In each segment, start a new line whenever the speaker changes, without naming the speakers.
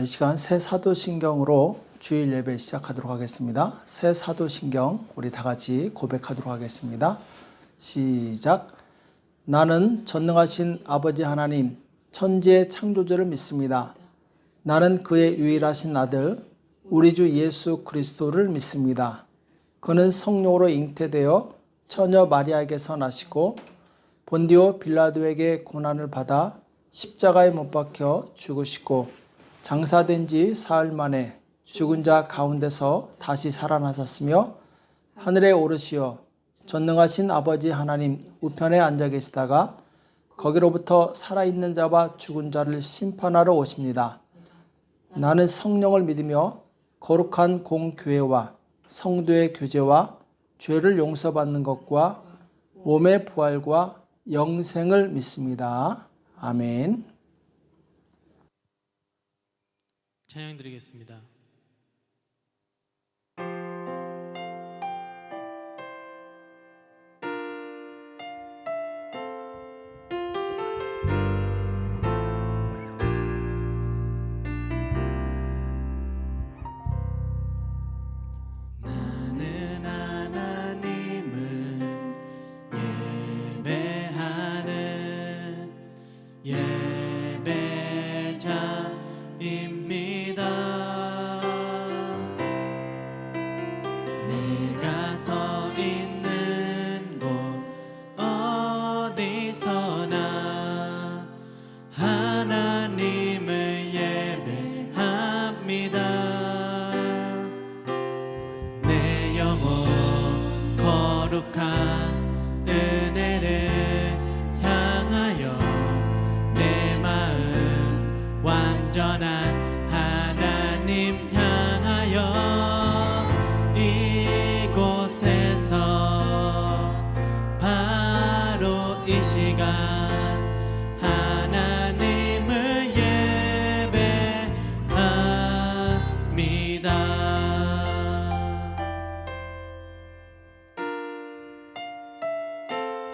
이 시간 새 사도신경으로 주일 예배 시작하도록 하겠습니다. 새 사도신경 우리 다 같이 고백하도록 하겠습니다. 시작. 나는 전능하신 아버지 하나님 천지의 창조주를 믿습니다. 나는 그의 유일하신 아들 우리 주 예수 그리스도를 믿습니다. 그는 성령으로 잉태되어 처녀 마리아에게서 나시고 본디오 빌라도에게 고난을 받아 십자가에 못 박혀 죽으시고 장사된 지 사흘 만에 죽은 자 가운데서 다시 살아나셨으며 하늘에 오르시어 전능하신 아버지 하나님 우편에 앉아 계시다가 거기로부터 살아있는 자와 죽은 자를 심판하러 오십니다. 나는 성령을 믿으며 거룩한 공교회와 성도의 교제와 죄를 용서받는 것과 몸의 부활과 영생을 믿습니다. 아멘.
찬양 드리겠습니다.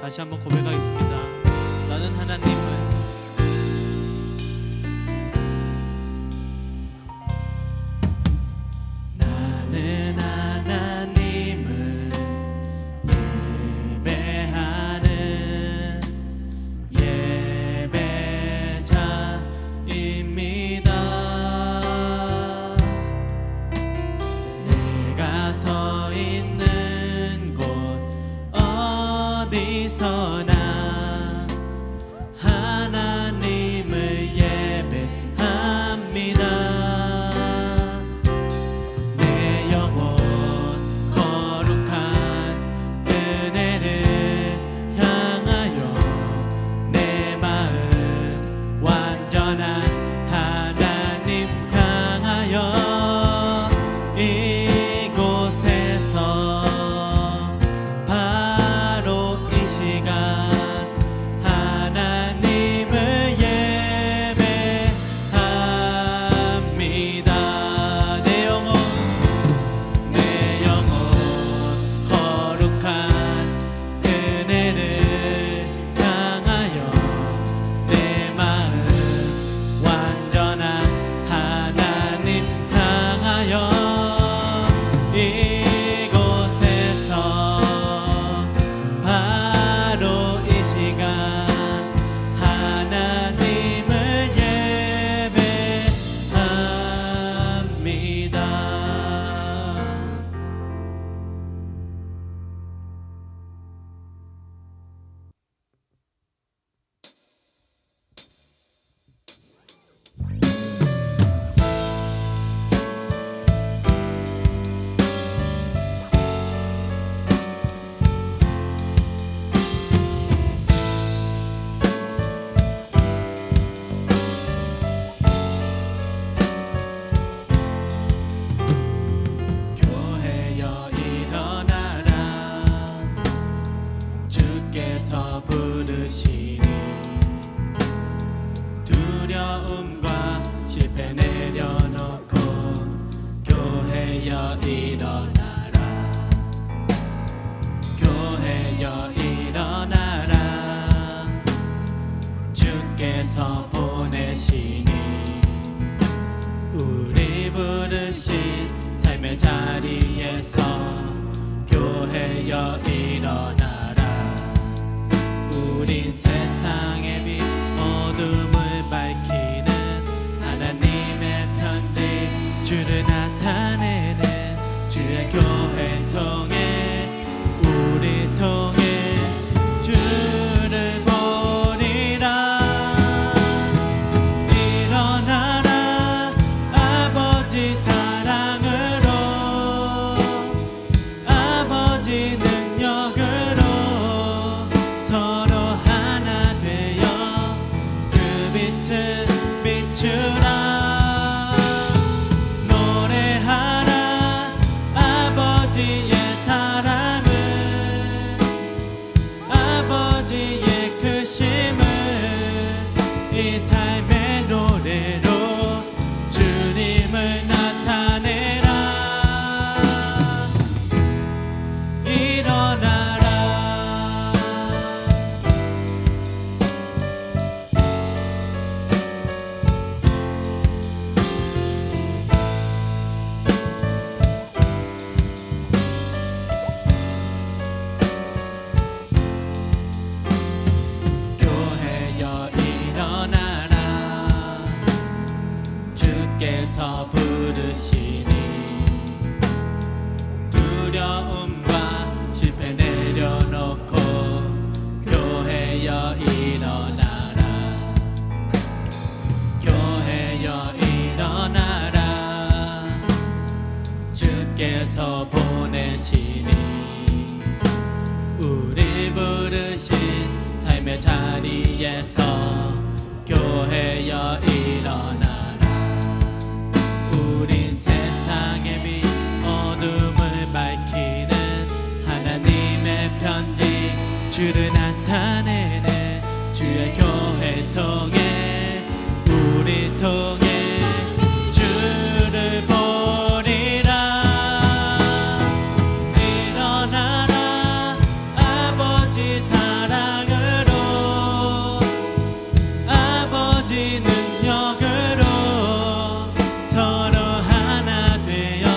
다시 한번 고백하겠습니다. 나는 하나님을 예배하는 예배자입니다. 내가 서 있는 곳 어디서나 하나님을 예배합니다. 내 영혼 거룩한 은혜를 향하여 내 마음 완전한 하나님 향하여 이곳에서 교회여 일어나라. 우린 세상의 빛 어둠을 밝히는 하나님의 편지, 주를 나타내는 주의 교회 통해 우리 통해 주를 보리라. 일어나라 아버지 사랑으로, 아버지 능력으로 서로 하나 되어 그 빛을 비추라. 노래하라 아버지의 사랑을, 아버지의 크심을 이 삶의 노래로 주님을 나타내라. 일어나라. 교회여 일어나라. 주께서 부르시니 두려움과 실패 내려놓고 교회여 일어나라. 교회여 일어나라. 주께서 보내시니 우리 부르신 삶의 자리에서 교회여 일어나라. 우린 세상의 빛 어둠을 밝히는 하나님의 편지, 주를 나타내는 주의 교회 통해 우리 통해 주를 보리라. 일어나라 아버지 사랑으로, 아버지 능력으로 서로 하나 되어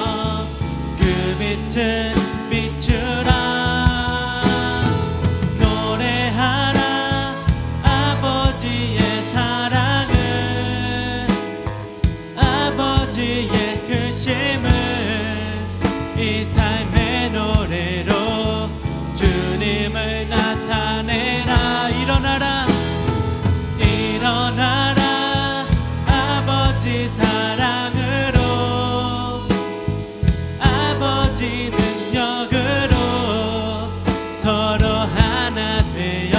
그 빛을 비추라. 노래하라 아버지의 사랑을, 아버지의 크심을 이 삶의 노래로 주님을 나타내라. 일어나라. 일어나라 아버지 사랑으로, 아버지 능력으로 서로 하나 되어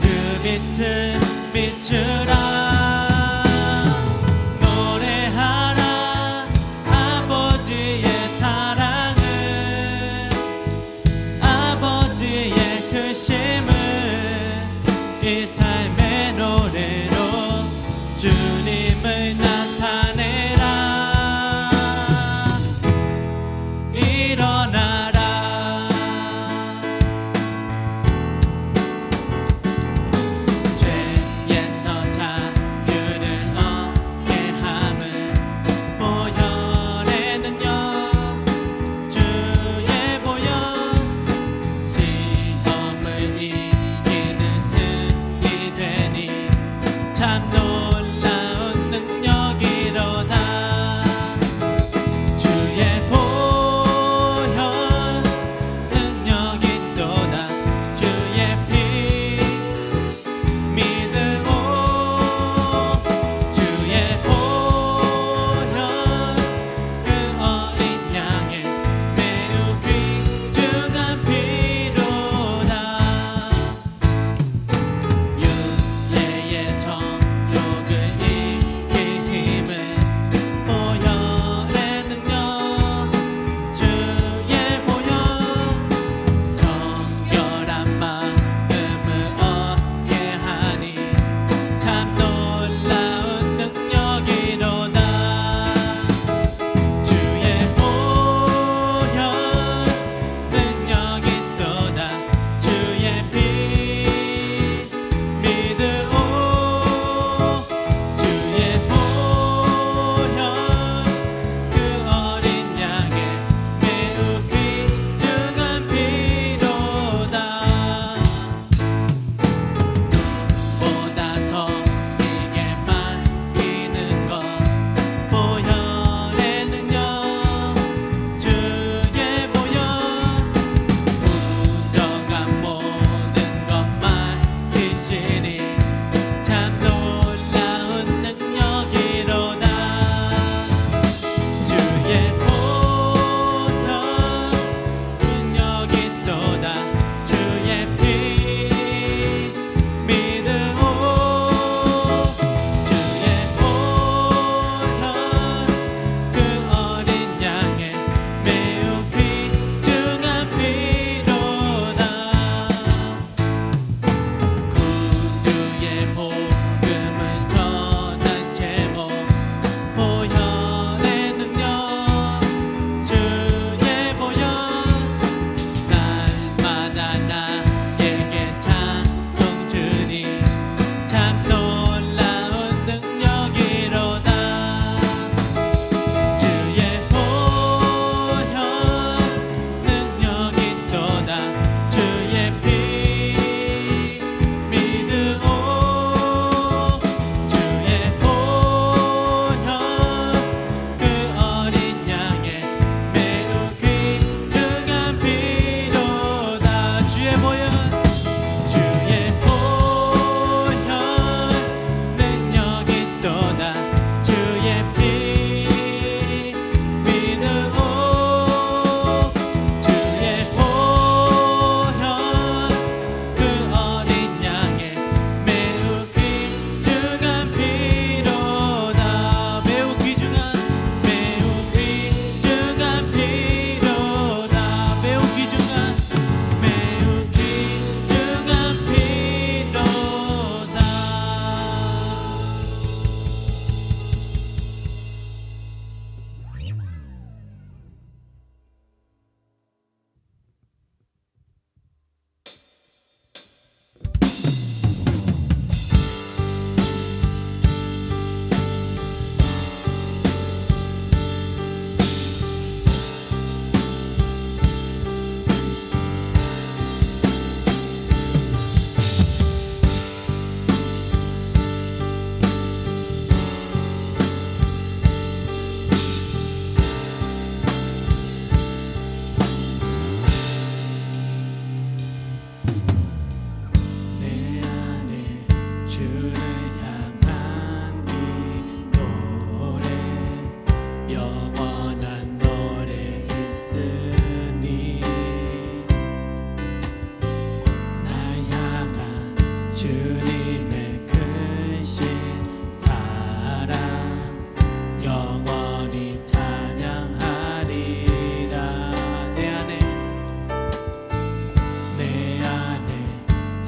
그 빛을 비추라. 노래하라 아버지의 사랑을, 아버지의 크심을 이 삶의 노래로 주님을 나타내라. 일어나라. 죄에서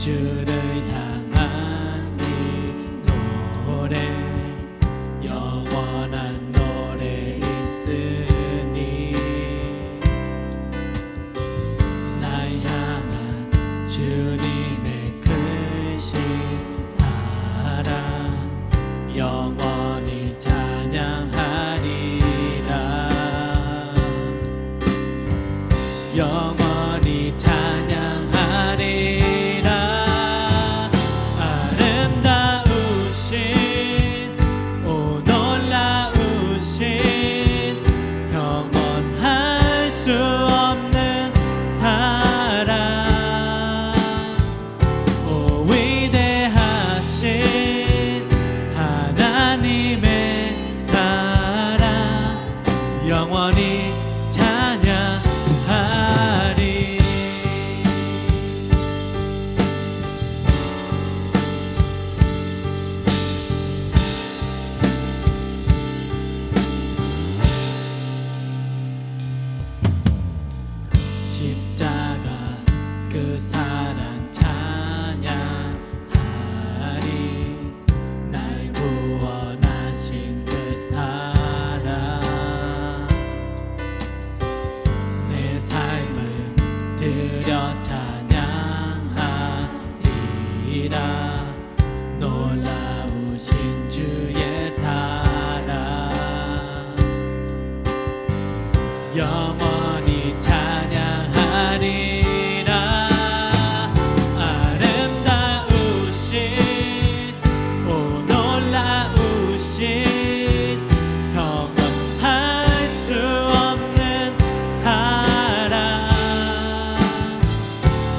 주를 향한 이 노래 영원한 노래 있으니 날 향한 주님의 크신 사랑 영원히 찬양하리라 영원히 찬양하리라 아름다우신 오 놀라우신 영원할 수 없는 사랑 오 위대하신 하나님의 사랑 영원히 찬양하리 십자가 그 사랑 찬양하리 날 구원하신 그 사랑 내 삶을 드려 찬양하리라 놀라우신 주의 사랑 영원히 찬양하리라 아름다우신 오 놀라우신 영원할 수 없는 사랑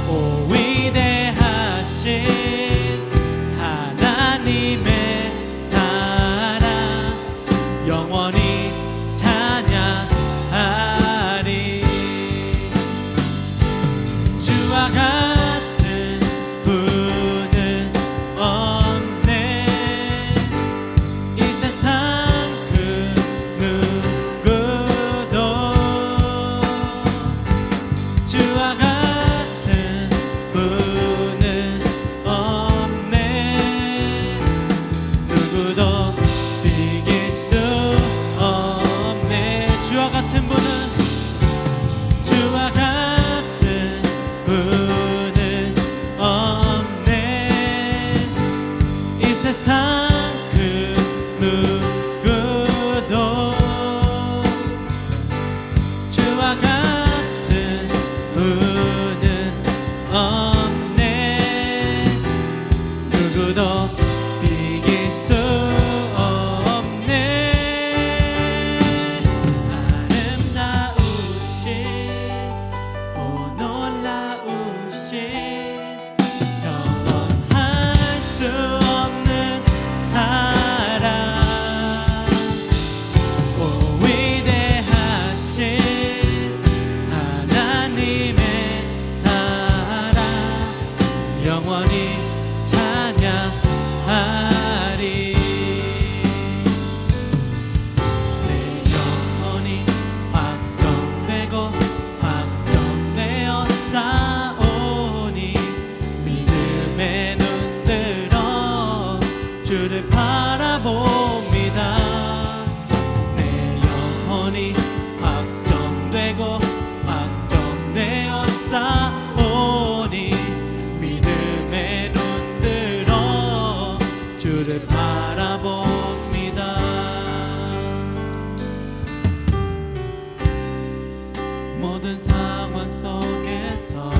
오 위대하신 하나님의 사랑 영원히 찬양하리 주와 같은 분은 없네 이 세상 그 누구도 주와 같은 분은 없네 누구도 비길 수 없네 주와 같은 분은 주와 같은 분은 없네 이 세상 그 누구도 주와 같은 분은 없네 누구도 비길 수 없네 아름다우신 오 놀라우신 영원할 수 없는 사랑 오 위대하신 하나님의 사랑 영원히 찬양하리 내 영혼이 확정되고 확정되어 싸우니 믿음의 눈 들어 주를 바라봅니다 내 영혼이 확정되고 확정되어 싸우니 믿음의 눈 들어 주를 바라봅니다 모든 상황 속에서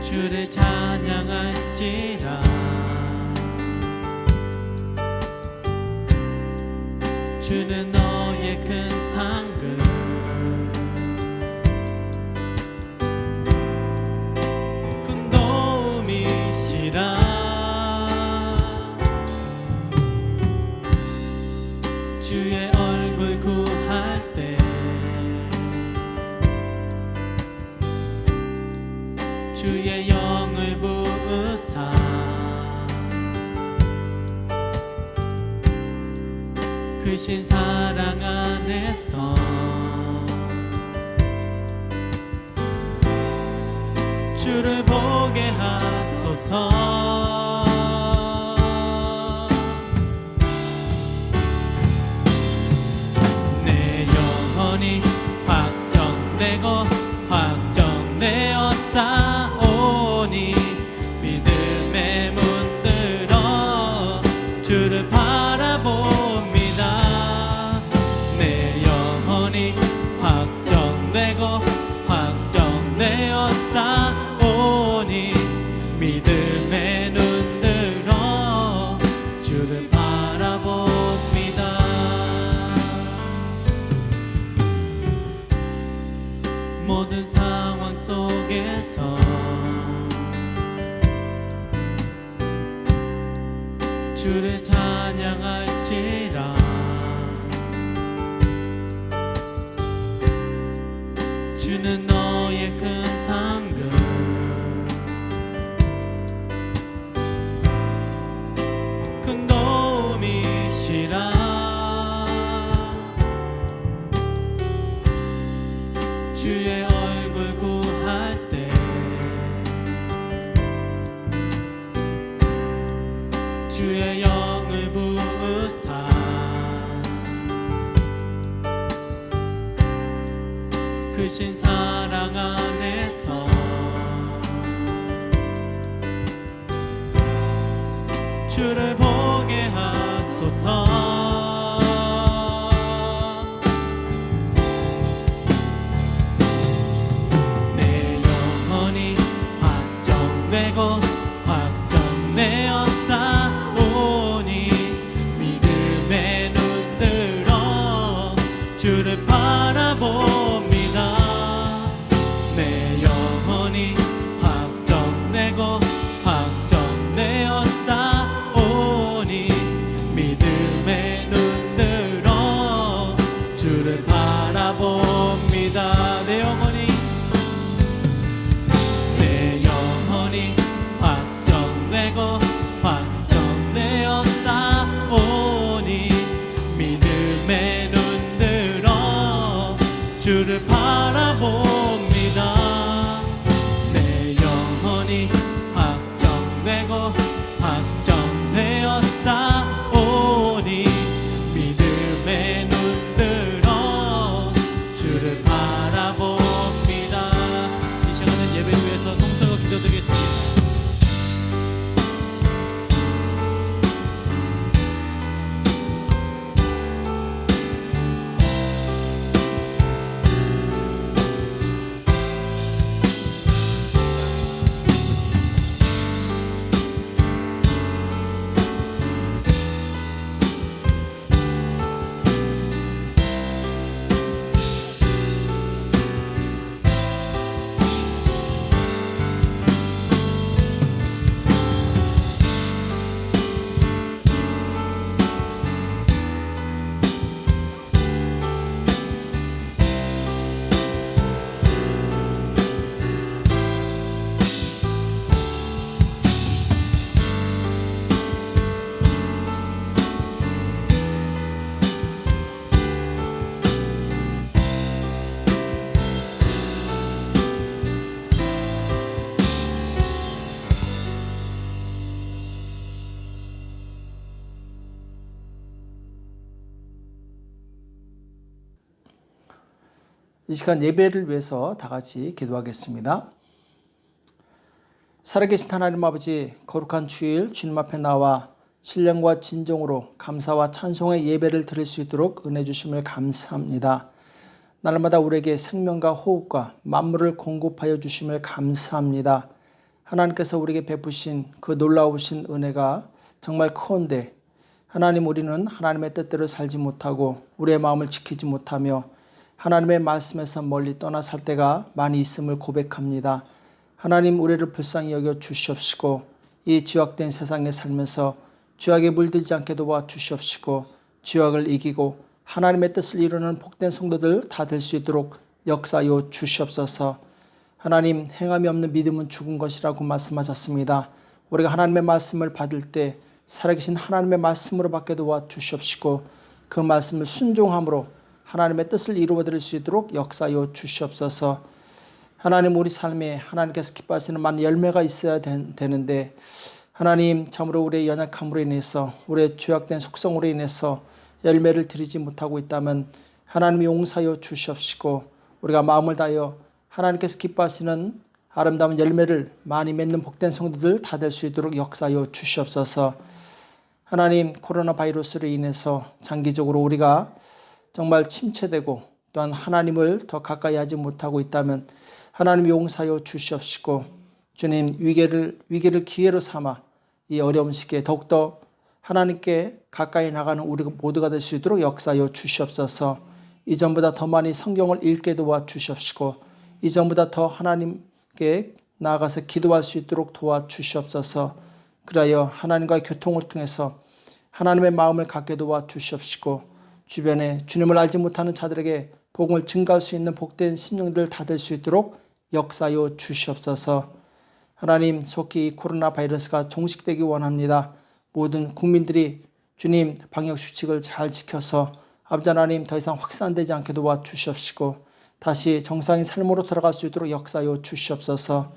주를 찬양할지라 주는 너의 큰 상급 큰 도움이시라 주의 얼굴 구할 때 주의 영을 부으사 크신 사랑 안에서 주를 보게 하소서. 내 영혼이 확정되고 확정되어 싸우니 믿음의 문들어 주를 바라봅니다. 내 영혼이 확정되고 확정되어 싸우니 믿음의 눈들어 주를 바라봅니다. 모든 상황 속에서 주를 찬양할지라. 주는 너의 큰 상급, 큰 도움이시라. 주의 얼굴 구할 때 주의 영을 부으사 크신 사랑 안에서 주를 보게 하소서. 내 영혼이 확정되고 확정되어 싸우니 믿음의 눈들어 주를 바라봅니다. 내 영혼이 확정되고 확정되어 싸우니 믿음의 눈들어 주를 바라봅니다. 내 영혼이 확정되고 확정되어 싸우니 믿음의 눈들어 주를 바라봅니다. 내 영혼이 확정되고 확정되어 싸우니 믿음의 눈들어 주를 바라봅니다. 이 시간은 예배를 위해서 통성으로 기도드리겠습니다.
이 시간 예배를 위해서 다 같이 기도하겠습니다. 살아계신 하나님 아버지, 거룩한 주일 주님 앞에 나와 신령과 진정으로 감사와 찬송의 예배를 드릴 수 있도록 은혜 주심을 감사합니다. 날마다 우리에게 생명과 호흡과 만물을 공급하여 주심을 감사합니다. 하나님께서 우리에게 베푸신 그 놀라우신 은혜가 정말 큰데, 하나님, 우리는 하나님의 뜻대로 살지 못하고 우리의 마음을 지키지 못하며 하나님의 말씀에서 멀리 떠나 살 때가 많이 있음을 고백합니다. 하나님, 우리를 불쌍히 여겨 주시옵시고 이 죄악된 세상에 살면서 죄악에 물들지 않게 도와 주시옵시고 죄악을 이기고 하나님의 뜻을 이루는 복된 성도들 다 될 수 있도록 역사하여 주시옵소서. 하나님, 행함이 없는 믿음은 죽은 것이라고 말씀하셨습니다. 우리가 하나님의 말씀을 받을 때 살아계신 하나님의 말씀으로 받게 도와 주시옵시고 그 말씀을 순종함으로 하나님의 뜻을 이루어드릴 수 있도록 역사하여 주시옵소서. 하나님 우리 삶에 하나님께서 기뻐하시는 많은 열매가 있어야 되는데 하나님 참으로 우리의 연약함으로 인해서 우리의 죄악된 속성으로 인해서 열매를 드리지 못하고 있다면 하나님 용서하여 주시옵시고 우리가 마음을 다하여 하나님께서 기뻐하시는 아름다운 열매를 많이 맺는 복된 성도들 다 될 수 있도록 역사하여 주시옵소서. 하나님 코로나 바이러스로 인해서 장기적으로 우리가 정말 침체되고 또한 하나님을 더 가까이 하지 못하고 있다면 하나님 용서하여 주시옵시고 주님 위기를 기회로 삼아 이 어려운 시기에 더욱더 하나님께 가까이 나가는 우리 모두가 될 수 있도록 역사하여 주시옵소서. 이전보다 더 많이 성경을 읽게 도와주시옵시고 이전보다 더 하나님께 나아가서 기도할 수 있도록 도와주시옵소서. 그리하여 하나님과의 교통을 통해서 하나님의 마음을 갖게 도와주시옵시고 주변에 주님을 알지 못하는 자들에게 복음을 증가할 수 있는 복된 심령들 다 될 수 있도록 역사하여 주시옵소서. 하나님 속히 코로나 바이러스가 종식되기 원합니다. 모든 국민들이 주님 방역수칙을 잘 지켜서 아버지 하나님 더 이상 확산되지 않게 도와주시옵시고 다시 정상인 삶으로 돌아갈 수 있도록 역사하여 주시옵소서.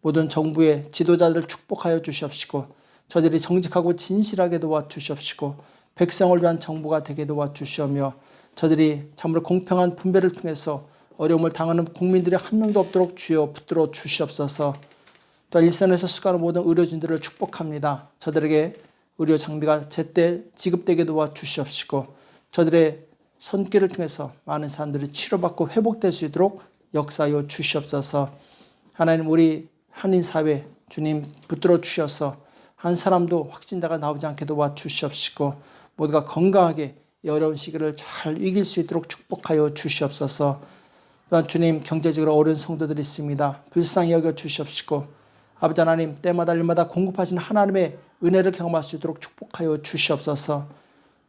모든 정부의 지도자들을 축복하여 주시옵시고 저들이 정직하고 진실하게 도와주시옵시고 백성을 위한 정부가 되게 도와주시오며 저들이 참으로 공평한 분배를 통해서 어려움을 당하는 국민들이 한 명도 없도록 주여 붙들어 주시옵소서. 또 일선에서 수고하는 모든 의료진들을 축복합니다. 저들에게 의료 장비가 제때 지급되게 도와주시옵시고 저들의 손길을 통해서 많은 사람들이 치료받고 회복될 수 있도록 역사하여 주시옵소서. 하나님 우리 한인사회 주님 붙들어 주셔서 한 사람도 확진자가 나오지 않게 도와주시옵시고 모두가 건강하게 이 어려운 시기를 잘 이길 수 있도록 축복하여 주시옵소서. 또한 주님 경제적으로 어려운 성도들이 있습니다. 불쌍히 여겨 주시옵시고 아버지 하나님 때마다 일마다 공급하시는 하나님의 은혜를 경험할 수 있도록 축복하여 주시옵소서.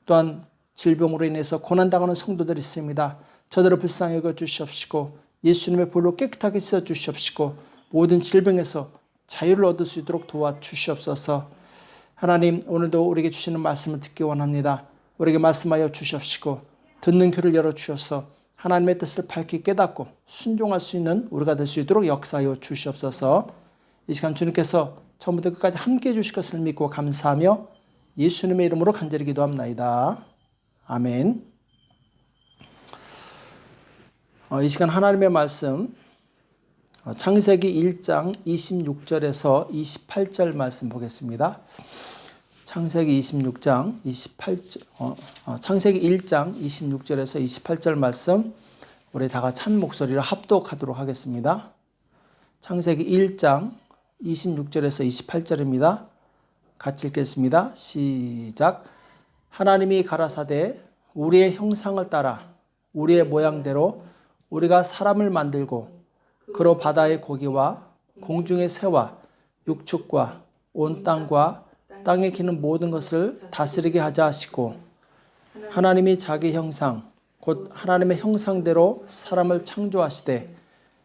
또한 질병으로 인해서 고난당하는 성도들이 있습니다. 저들을 불쌍히 여겨 주시옵시고 예수님의 볼로 깨끗하게 씻어 주시옵시고 모든 질병에서 자유를 얻을 수 있도록 도와주시옵소서. 하나님 오늘도 우리에게 주시는 말씀을 듣기 원합니다. 우리에게 말씀하여 주시옵시고 듣는 귀를 열어주셔서 하나님의 뜻을 밝히 깨닫고 순종할 수 있는 우리가 될 수 있도록 역사하여 주시옵소서. 이 시간 주님께서 처음부터 끝까지 함께해 주실 것을 믿고 감사하며 예수님의 이름으로 간절히 기도합나이다. 아멘. 이 시간 하나님의 말씀 창세기 1장 26절에서 28절 말씀 보겠습니다. 창세기 26장 28절 창세기 1장 26절에서 28절 말씀 우리 다 같이 한 목소리로 합독하도록 하겠습니다. 창세기 1장 26절에서 28절입니다. 같이 읽겠습니다. 시작. 하나님이 가라사대 우리의 형상을 따라 우리의 모양대로 우리가 사람을 만들고 그로 바다의 고기와 공중의 새와 육축과 온 땅과 땅에 기는 모든 것을 다스리게 하자 하시고 하나님이 자기 형상 곧 하나님의 형상대로 사람을 창조하시되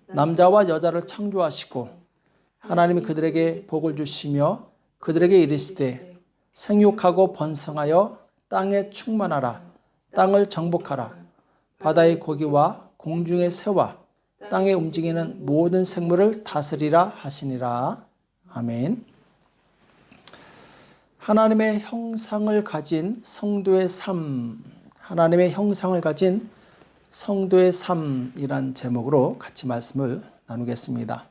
남자와 여자를 창조하시고 하나님이 그들에게 복을 주시며 그들에게 이르시되 생육하고 번성하여 땅에 충만하라 땅을 정복하라 바다의 고기와 공중의 새와 땅에 움직이는 모든 생물을 다스리라 하시니라. 아멘. 하나님의 형상을 가진 성도의 삶, 하나님의 형상을 가진 성도의 삶이란 제목으로 같이 말씀을 나누겠습니다.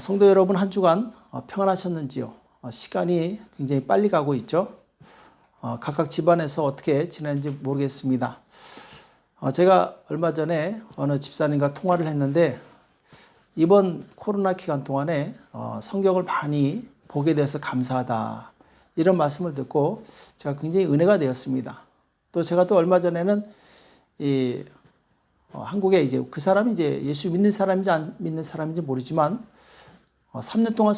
성도 여러분 한 주간 평안하셨는지요? 시간이 굉장히 빨리 가고 있죠. 각각 집안에서 어떻게 지냈는지 모르겠습니다. 제가 얼마 전에 어느 집사님과 통화를 했는데 이번 코로나 기간 동안에 성경을 많이 보게 돼서 감사하다 이런 말씀을 듣고 제가 굉장히 은혜가 되었습니다. 또 제가 또 얼마 전에는 한국에 이제 그 사람이 이제 예수 믿는 사람인지 안 믿는 사람인지 모르지만 3년 동안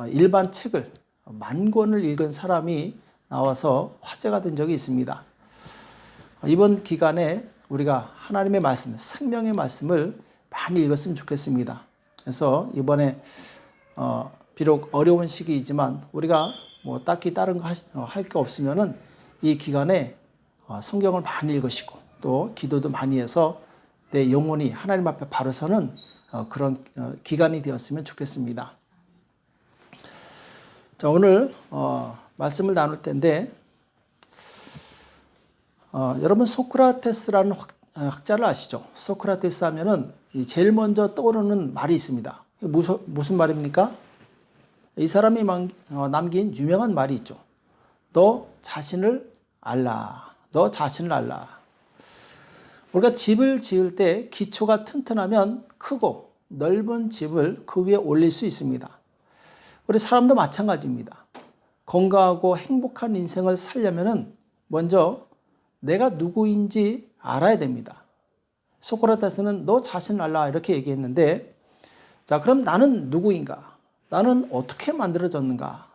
일반 책을 10,000권을 읽은 사람이 나와서 화제가 된 적이 있습니다. 이번 기간에 우리가 하나님의 말씀, 생명의 말씀을 많이 읽었으면 좋겠습니다. 그래서 이번에 비록 어려운 시기이지만 우리가 뭐 딱히 다른 거 할 게 없으면은 이 기간에 성경을 많이 읽으시고 또 기도도 많이 해서 내 영혼이 하나님 앞에 바로 서는 그런 기간이 되었으면 좋겠습니다. 자, 오늘 말씀을 나눌 텐데 여러분 소크라테스라는 학자를 아시죠? 소크라테스 하면은 제일 먼저 떠오르는 말이 있습니다. 무슨 말입니까? 이 사람이 남긴 유명한 말이 있죠. 너 자신을 알라. 너 자신을 알라. 우리가 집을 지을 때 기초가 튼튼하면 크고 넓은 집을 그 위에 올릴 수 있습니다. 우리 사람도 마찬가지입니다. 건강하고 행복한 인생을 살려면은 먼저 내가 누구인지 알아야 됩니다. 소크라테스는 너 자신을 알라 이렇게 얘기했는데, 자, 그럼 나는 누구인가? 나는 어떻게 만들어졌는가?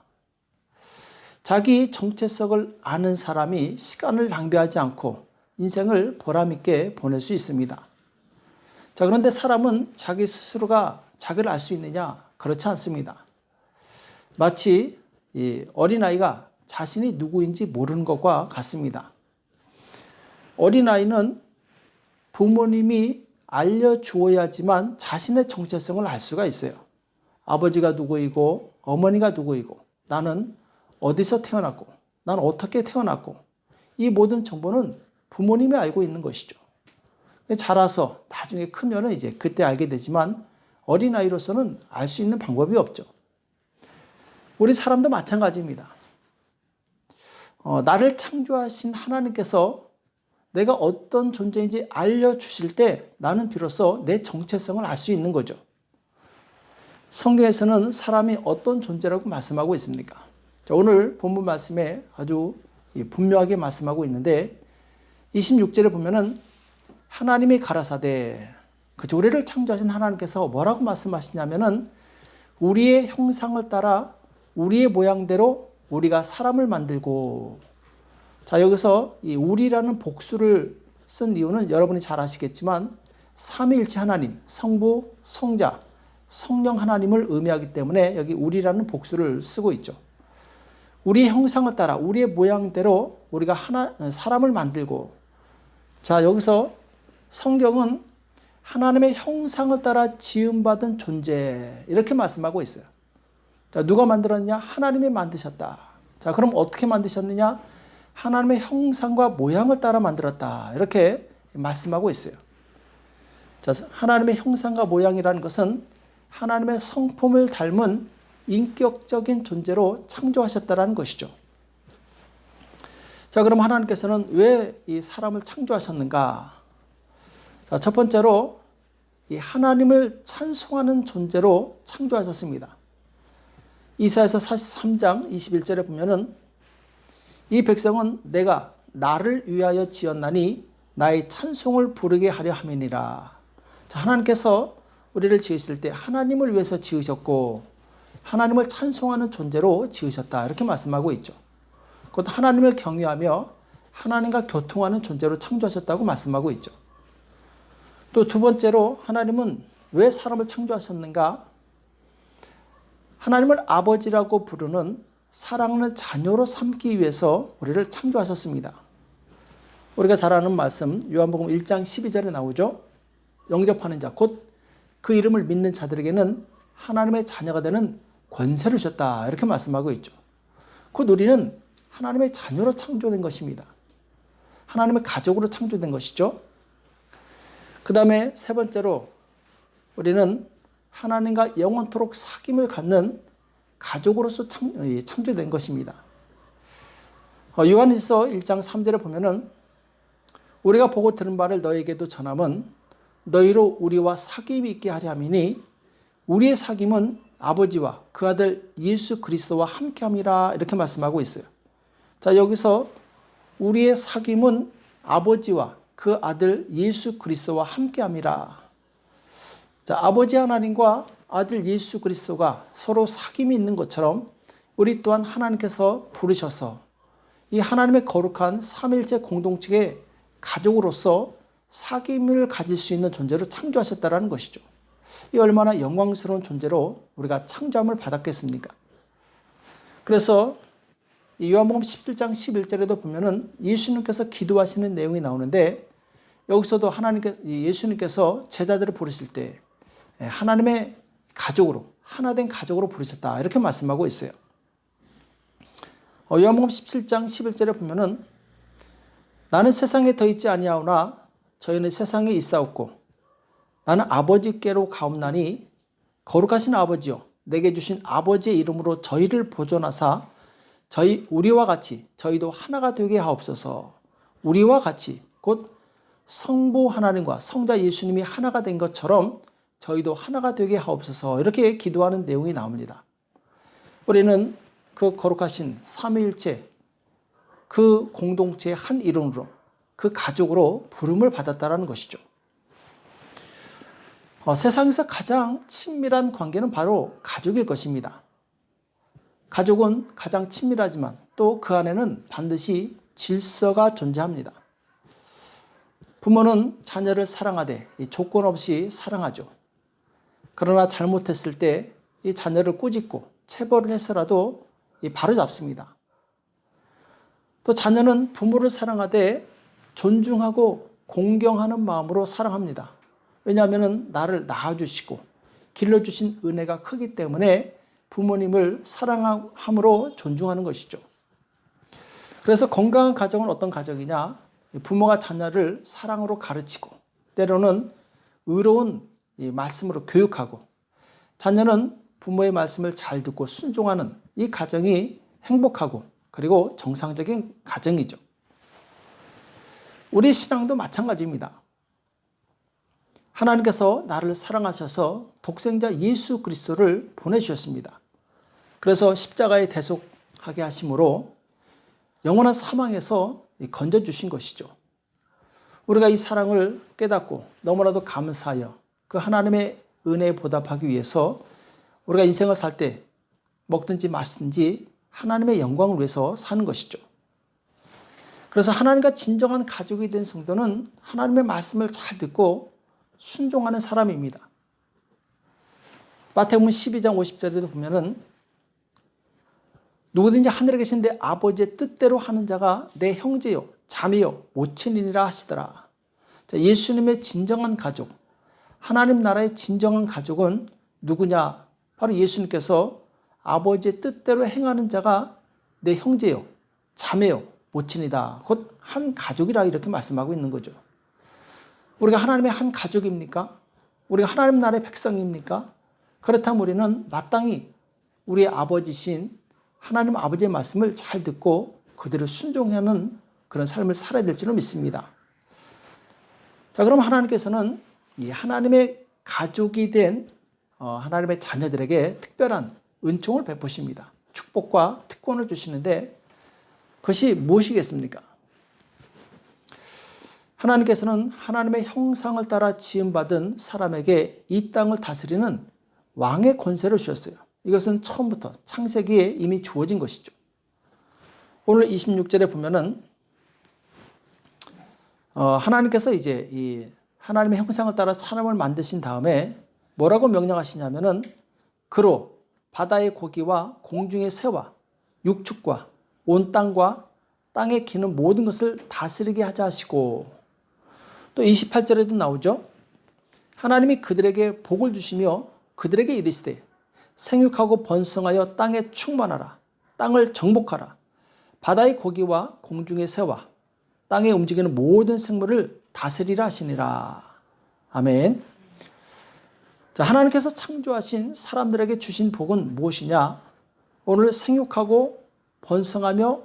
자기 정체성을 아는 사람이 시간을 낭비하지 않고 인생을 보람있게 보낼 수 있습니다. 자, 그런데 사람은 자기 스스로가 자기를 알 수 있느냐? 그렇지 않습니다. 마치 이 어린아이가 자신이 누구인지 모르는 것과 같습니다. 어린아이는 부모님이 알려주어야지만 자신의 정체성을 알 수가 있어요. 아버지가 누구이고 어머니가 누구이고 나는 어디서 태어났고 나는 어떻게 태어났고 이 모든 정보는 부모님이 알고 있는 것이죠. 자라서 나중에 크면은 이제 그때 알게 되지만 어린아이로서는 알 수 있는 방법이 없죠. 우리 사람도 마찬가지입니다. 나를 창조하신 하나님께서 내가 어떤 존재인지 알려주실 때 나는 비로소 내 정체성을 알 수 있는 거죠. 성경에서는 사람이 어떤 존재라고 말씀하고 있습니까? 자, 오늘 본문 말씀에 아주 분명하게 말씀하고 있는데 26절에 보면은 하나님이 가라사대, 그죠? 우리를 창조하신 하나님께서 뭐라고 말씀하시냐면은 우리의 형상을 따라 우리의 모양대로 우리가 사람을 만들고, 자, 여기서 이 우리라는 복수를 쓴 이유는 여러분이 잘 아시겠지만 삼위일체 하나님, 성부, 성자, 성령 하나님을 의미하기 때문에 여기 우리라는 복수를 쓰고 있죠. 우리의 형상을 따라 우리의 모양대로 우리가 사람을 만들고, 자, 여기서 성경은 하나님의 형상을 따라 지음받은 존재 이렇게 말씀하고 있어요. 자, 누가 만들었냐? 하나님이 만드셨다. 자, 그럼 어떻게 만드셨느냐? 하나님의 형상과 모양을 따라 만들었다. 이렇게 말씀하고 있어요. 자, 하나님의 형상과 모양이라는 것은 하나님의 성품을 닮은 인격적인 존재로 창조하셨다는 것이죠. 자, 그럼 하나님께서는 왜 이 사람을 창조하셨는가? 자, 첫 번째로 이 하나님을 찬송하는 존재로 창조하셨습니다. 이사야서 43장 21절에 보면은 이 백성은 내가 나를 위하여 지었나니 나의 찬송을 부르게 하려 함이니라. 자, 하나님께서 우리를 지으실 때 하나님을 위해서 지으셨고 하나님을 찬송하는 존재로 지으셨다. 이렇게 말씀하고 있죠. 곧 하나님을 경외하며 하나님과 교통하는 존재로 창조하셨다고 말씀하고 있죠. 또 두 번째로 하나님은 왜 사람을 창조하셨는가? 하나님을 아버지라고 부르는 사랑하는 자녀로 삼기 위해서 우리를 창조하셨습니다. 우리가 잘 아는 말씀 요한복음 1장 12절에 나오죠. 영접하는 자, 곧 그 이름을 믿는 자들에게는 하나님의 자녀가 되는 권세를 주셨다. 이렇게 말씀하고 있죠. 곧 우리는 하나님의 자녀로 창조된 것입니다. 하나님의 가족으로 창조된 것이죠. 그 다음에 세 번째로 우리는 하나님과 영원토록 사귐을 갖는 가족으로서 창조된 것입니다. 요한일서 1장 3절에 보면은 우리가 보고 들은 바를 너에게도 전함은 너희로 우리와 사귐이 있게 하려 함이니 우리의 사귐은 아버지와 그 아들 예수 그리스도와 함께함이라. 이렇게 말씀하고 있어요. 자, 여기서 우리의 사귐은 아버지와 그 아들 예수 그리스도와 함께함이라. 자, 아버지 하나님과 아들 예수 그리스도가 서로 사귐이 있는 것처럼 우리 또한 하나님께서 부르셔서 이 하나님의 거룩한 삼위일체 공동체의 가족으로서 사귐을 가질 수 있는 존재로 창조하셨다는 것이죠. 이 얼마나 영광스러운 존재로 우리가 창조함을 받았겠습니까? 그래서 요한복음 17장 11절에도 보면은 예수님께서 기도하시는 내용이 나오는데 여기서도 예수님께서 제자들을 부르실 때 하나님의 가족으로, 하나된 가족으로 부르셨다, 이렇게 말씀하고 있어요. 요한복음 17장 11절에 보면은 나는 세상에 더 있지 아니하오나 저희는 세상에 있사옵고 나는 아버지께로 가옵나니 거룩하신 아버지여 내게 주신 아버지의 이름으로 저희를 보존하사 우리와 같이 저희도 하나가 되게 하옵소서. 우리와 같이 곧 성부 하나님과 성자 예수님이 하나가 된 것처럼 저희도 하나가 되게 하옵소서. 이렇게 기도하는 내용이 나옵니다. 우리는 그 거룩하신 삼위일체 그 공동체의 한 이름으로, 그 가족으로 부름을 받았다는 것이죠. 세상에서 가장 친밀한 관계는 바로 가족일 것입니다. 가족은 가장 친밀하지만 또 그 안에는 반드시 질서가 존재합니다. 부모는 자녀를 사랑하되 조건 없이 사랑하죠. 그러나 잘못했을 때 이 자녀를 꾸짖고 체벌을 해서라도 바로잡습니다. 또 자녀는 부모를 사랑하되 존중하고 공경하는 마음으로 사랑합니다. 왜냐하면 나를 낳아주시고 길러주신 은혜가 크기 때문에 부모님을 사랑함으로 존중하는 것이죠. 그래서 건강한 가정은 어떤 가정이냐? 부모가 자녀를 사랑으로 가르치고 때로는 의로운 말씀으로 교육하고 자녀는 부모의 말씀을 잘 듣고 순종하는 이 가정이 행복하고 그리고 정상적인 가정이죠. 우리 신앙도 마찬가지입니다. 하나님께서 나를 사랑하셔서 독생자 예수 그리스도를 보내주셨습니다. 그래서 십자가에 대속하게 하심으로 영원한 사망에서 건져주신 것이죠. 우리가 이 사랑을 깨닫고 너무나도 감사하여 그 하나님의 은혜에 보답하기 위해서 우리가 인생을 살 때 먹든지 마시든지 하나님의 영광을 위해서 사는 것이죠. 그래서 하나님과 진정한 가족이 된 성도는 하나님의 말씀을 잘 듣고 순종하는 사람입니다. 마태복음 12장 50절에도 보면은 누구든지 하늘에 계신 내 아버지의 뜻대로 하는 자가 내 형제요 자매요 모친이니라 하시더라. 예수님의 진정한 가족, 하나님 나라의 진정한 가족은 누구냐? 바로 예수님께서 아버지의 뜻대로 행하는 자가 내 형제요 자매요 모친이다. 곧 한 가족이라 이렇게 말씀하고 있는 거죠. 우리가 하나님의 한 가족입니까? 우리가 하나님 나라의 백성입니까? 그렇다면 우리는 마땅히 우리의 아버지신 하나님 아버지의 말씀을 잘 듣고 그대로 순종하는 그런 삶을 살아야 될 줄을 믿습니다. 자, 그럼 하나님께서는 이 하나님의 가족이 된 하나님의 자녀들에게 특별한 은총을 베푸십니다. 축복과 특권을 주시는데 그것이 무엇이겠습니까? 하나님께서는 하나님의 형상을 따라 지음받은 사람에게 이 땅을 다스리는 왕의 권세를 주셨어요. 이것은 처음부터 창세기에 이미 주어진 것이죠. 오늘 26절에 보면은 하나님께서 이제 이 하나님의 형상을 따라 사람을 만드신 다음에 뭐라고 명령하시냐면은 그로 바다의 고기와 공중의 새와 육축과 온 땅과 땅에 기는 모든 것을 다스리게 하자 하시고 또 28절에도 나오죠. 하나님이 그들에게 복을 주시며 그들에게 이르시되 생육하고 번성하여 땅에 충만하라. 땅을 정복하라. 바다의 고기와 공중의 새와 땅에 움직이는 모든 생물을 다스리라 하시니라. 아멘. 자, 하나님께서 창조하신 사람들에게 주신 복은 무엇이냐? 오늘 생육하고 번성하며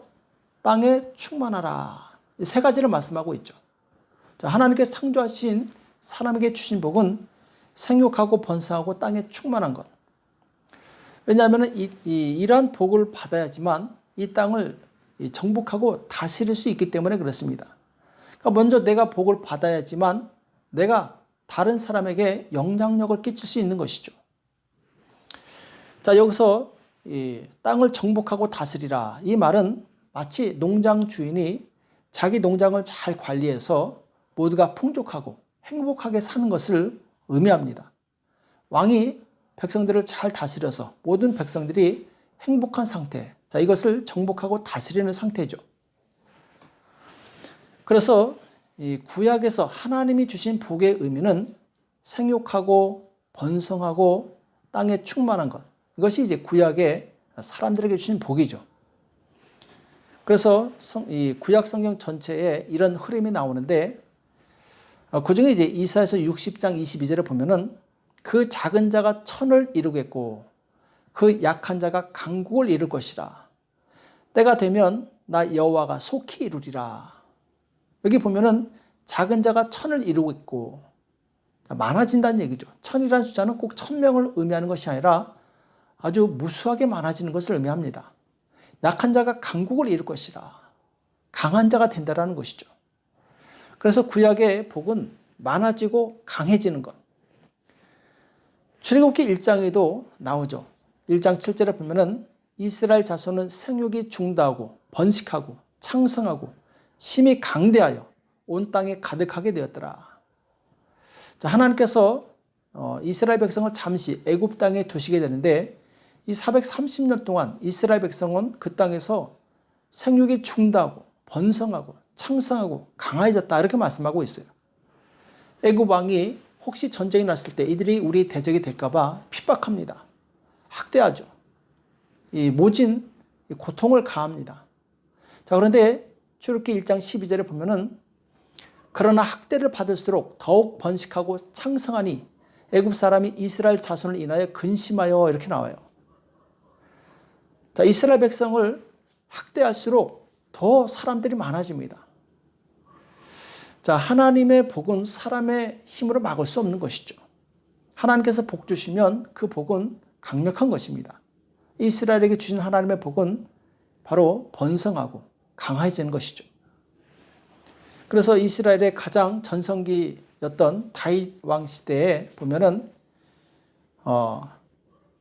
땅에 충만하라. 이 세 가지를 말씀하고 있죠. 자, 하나님께서 창조하신 사람에게 주신 복은 생육하고 번성하고 땅에 충만한 것. 왜냐하면 이러한 복을 받아야지만 이 땅을 정복하고 다스릴 수 있기 때문에 그렇습니다. 그러니까 먼저 내가 복을 받아야지만 내가 다른 사람에게 영향력을 끼칠 수 있는 것이죠. 자, 여기서 이 땅을 정복하고 다스리라. 이 말은 마치 농장 주인이 자기 농장을 잘 관리해서 모두가 풍족하고 행복하게 사는 것을 의미합니다. 왕이 백성들을 잘 다스려서 모든 백성들이 행복한 상태, 자, 이것을 정복하고 다스리는 상태죠. 그래서 이 구약에서 하나님이 주신 복의 의미는 생육하고 번성하고 땅에 충만한 것. 이것이 이제 구약의 사람들에게 주신 복이죠. 그래서 이 구약 성경 전체에 이런 흐름이 나오는데 그 중에 이제 이사야서 60장 22절에 보면은 그 작은 자가 천을 이루겠고 그 약한 자가 강국을 이룰 것이라. 때가 되면 나 여호와가 속히 이루리라. 여기 보면은 작은 자가 천을 이루겠고 많아진다는 얘기죠. 천이라는 숫자는 꼭 1000명을 의미하는 것이 아니라 아주 무수하게 많아지는 것을 의미합니다. 약한 자가 강국을 이룰 것이라. 강한 자가 된다라는 것이죠. 그래서 구약의 복은 많아지고 강해지는 것. 출애굽기 1장에도 나오죠. 1장 7절에 보면은 이스라엘 자손은 생육이 중다하고 번식하고 창성하고 심히 강대하여 온 땅에 가득하게 되었더라. 자, 하나님께서 이스라엘 백성을 잠시 애굽 땅에 두시게 되는데 이 430년 동안 이스라엘 백성은 그 땅에서 생육이 중다하고 번성하고 창성하고 강해졌다 이렇게 말씀하고 있어요. 애굽 왕이 혹시 전쟁이 났을 때 이들이 우리 대적이 될까 봐 핍박합니다. 학대하죠. 이 모진 고통을 가합니다. 자, 그런데 출애굽기 1장 12절에 보면은 그러나 학대를 받을수록 더욱 번식하고 창성하니 애굽 사람이 이스라엘 자손을 인하여 근심하여 이렇게 나와요. 자, 이스라엘 백성을 학대할수록 더 사람들이 많아집니다. 자, 하나님의 복은 사람의 힘으로 막을 수 없는 것이죠. 하나님께서 복 주시면 그 복은 강력한 것입니다. 이스라엘에게 주신 하나님의 복은 바로 번성하고 강해지는 것이죠. 그래서 이스라엘의 가장 전성기였던 다윗 왕 시대에 보면은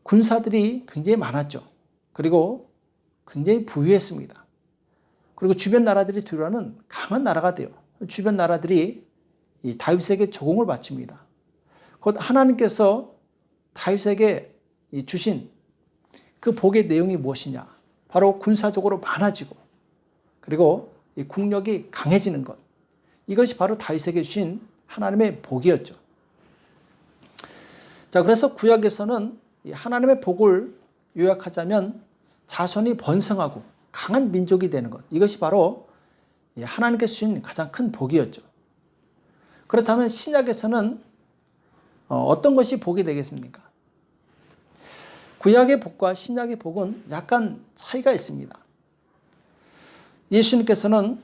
군사들이 굉장히 많았죠. 그리고 굉장히 부유했습니다. 그리고 주변 나라들이 두려워하는 강한 나라가 돼요. 주변 나라들이 이 다윗에게 조공을 바칩니다. 곧 하나님께서 다윗에게 주신 그 복의 내용이 무엇이냐? 바로 군사적으로 많아지고 그리고 이 국력이 강해지는 것. 이것이 바로 다윗에게 주신 하나님의 복이었죠. 자, 그래서 구약에서는 하나님의 복을 요약하자면 자손이 번성하고 강한 민족이 되는 것. 이것이 바로 하나님께서 주신 가장 큰 복이었죠. 그렇다면 신약에서는 어떤 것이 복이 되겠습니까? 구약의 복과 신약의 복은 약간 차이가 있습니다. 예수님께서는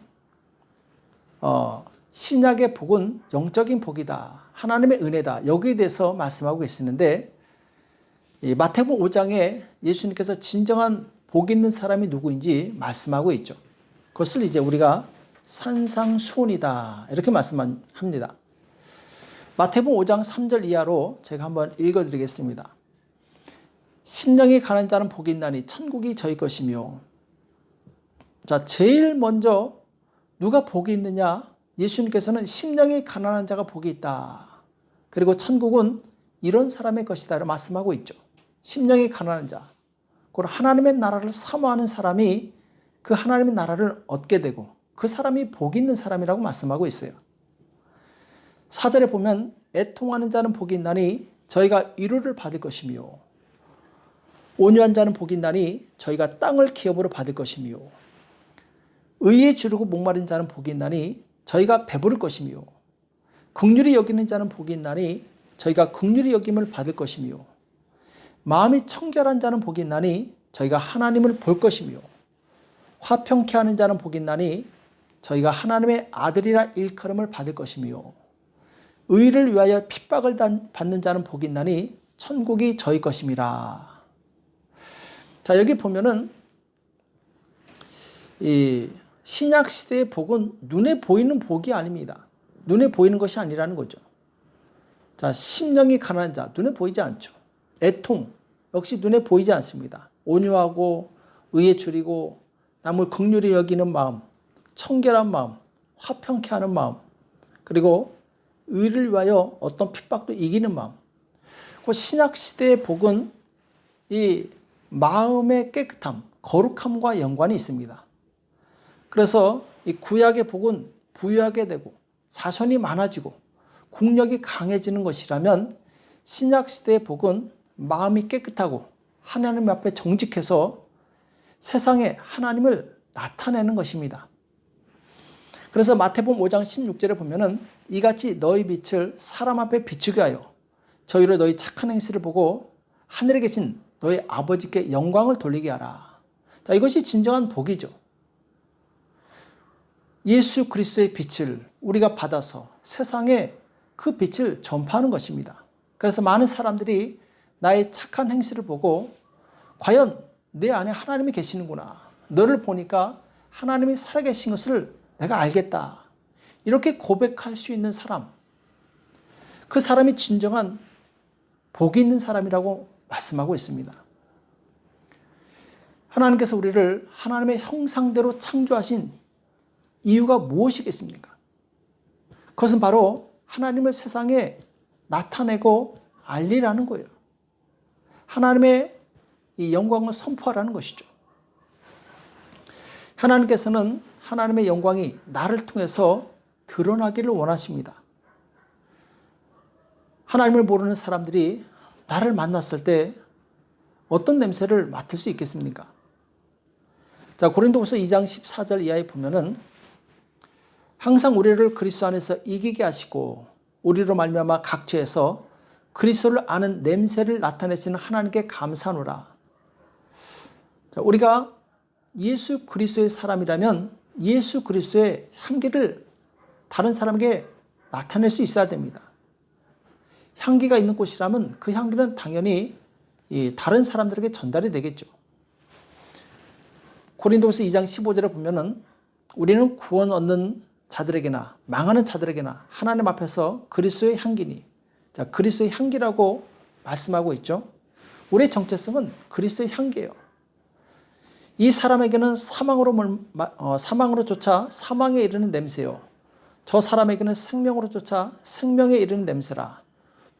신약의 복은 영적인 복이다. 하나님의 은혜다. 여기에 대해서 말씀하고 계시는데 마태복음 5장에 예수님께서 진정한 복 있는 사람이 누구인지 말씀하고 있죠. 그것을 이제 우리가 산상수훈이다 이렇게 말씀합니다. 마태복음 5장 3절 이하로 제가 한번 읽어드리겠습니다. 심령이 가난한 자는 복이 있나니 천국이 저희 것이며. 자, 제일 먼저 누가 복이 있느냐? 예수님께서는 심령이 가난한 자가 복이 있다. 그리고 천국은 이런 사람의 것이다 라고 말씀하고 있죠. 심령이 가난한 자, 그리고 하나님의 나라를 사모하는 사람이 그 하나님의 나라를 얻게 되고 그 사람이 복 있는 사람이라고 말씀하고 있어요. 4절에 보면 애통하는 자는 복이 있나니 저희가 위로를 받을 것이며 온유한 자는 복이 있나니 저희가 땅을 기업으로 받을 것이며 의에 주르고 목마른 자는 복이 있나니 저희가 배부를 것이며 긍휼히 여기는 자는 복이 있나니 저희가 긍휼히 여김을 받을 것이며 마음이 청결한 자는 복이 있나니 저희가 하나님을 볼 것이며 화평케 하는 자는 복이 있나니 저희가 하나님의 아들이라 일컬음을 받을 것이며 의를 위하여 핍박을 받는 자는 복이 있나니 천국이 저희 것임이라. 자, 여기 보면은 이 신약 시대의 복은 눈에 보이는 복이 아닙니다. 눈에 보이는 것이 아니라는 거죠. 자, 심령이 가난한 자, 눈에 보이지 않죠. 애통, 역시 눈에 보이지 않습니다. 온유하고 의에 줄이고 남을 긍휼히 여기는 마음, 청결한 마음, 화평케 하는 마음, 그리고 의를 위하여 어떤 핍박도 이기는 마음. 그 신약 시대의 복은 이 마음의 깨끗함, 거룩함과 연관이 있습니다. 그래서 이 구약의 복은 부유하게 되고 자손이 많아지고 국력이 강해지는 것이라면 신약시대의 복은 마음이 깨끗하고 하나님 앞에 정직해서 세상에 하나님을 나타내는 것입니다. 그래서 마태복음 5장 16절에 보면은 이같이 너희 빛을 사람 앞에 비추게 하여 저희로 너희 착한 행실을 보고 하늘에 계신 너희 아버지께 영광을 돌리게 하라. 자, 이것이 진정한 복이죠. 예수 그리스도의 빛을 우리가 받아서 세상에 그 빛을 전파하는 것입니다. 그래서 많은 사람들이 나의 착한 행실을 보고 과연 내 안에 하나님이 계시는구나. 너를 보니까 하나님이 살아계신 것을 내가 알겠다. 이렇게 고백할 수 있는 사람, 그 사람이 진정한 복이 있는 사람이라고 말씀하고 있습니다. 하나님께서 우리를 하나님의 형상대로 창조하신 이유가 무엇이겠습니까? 그것은 바로 하나님을 세상에 나타내고 알리라는 거예요. 하나님의 이 영광을 선포하라는 것이죠. 하나님께서는 하나님의 영광이 나를 통해서 드러나기를 원하십니다. 하나님을 모르는 사람들이 나를 만났을 때 어떤 냄새를 맡을 수 있겠습니까? 자, 고린도후서 2장 14절 이하에 보면은 항상 우리를 그리스도 안에서 이기게 하시고 우리로 말미암아 각처에서 그리스도를 아는 냄새를 나타내시는 하나님께 감사하노라. 자, 우리가 예수 그리스도의 사람이라면 예수 그리스도의 향기를 다른 사람에게 나타낼 수 있어야 됩니다. 향기가 있는 곳이라면 그 향기는 당연히 다른 사람들에게 전달이 되겠죠. 고린도후서 2장 15절에 보면은 우리는 구원 얻는 자들에게나 망하는 자들에게나 하나님 앞에서 그리스도의 향기니, 자, 그리스도의 향기라고 말씀하고 있죠. 우리의 정체성은 그리스도의 향기예요. 이 사람에게는 사망으로 쫓아 사망에 이르는 냄새요. 저 사람에게는 생명으로 쫓아 생명에 이르는 냄새라.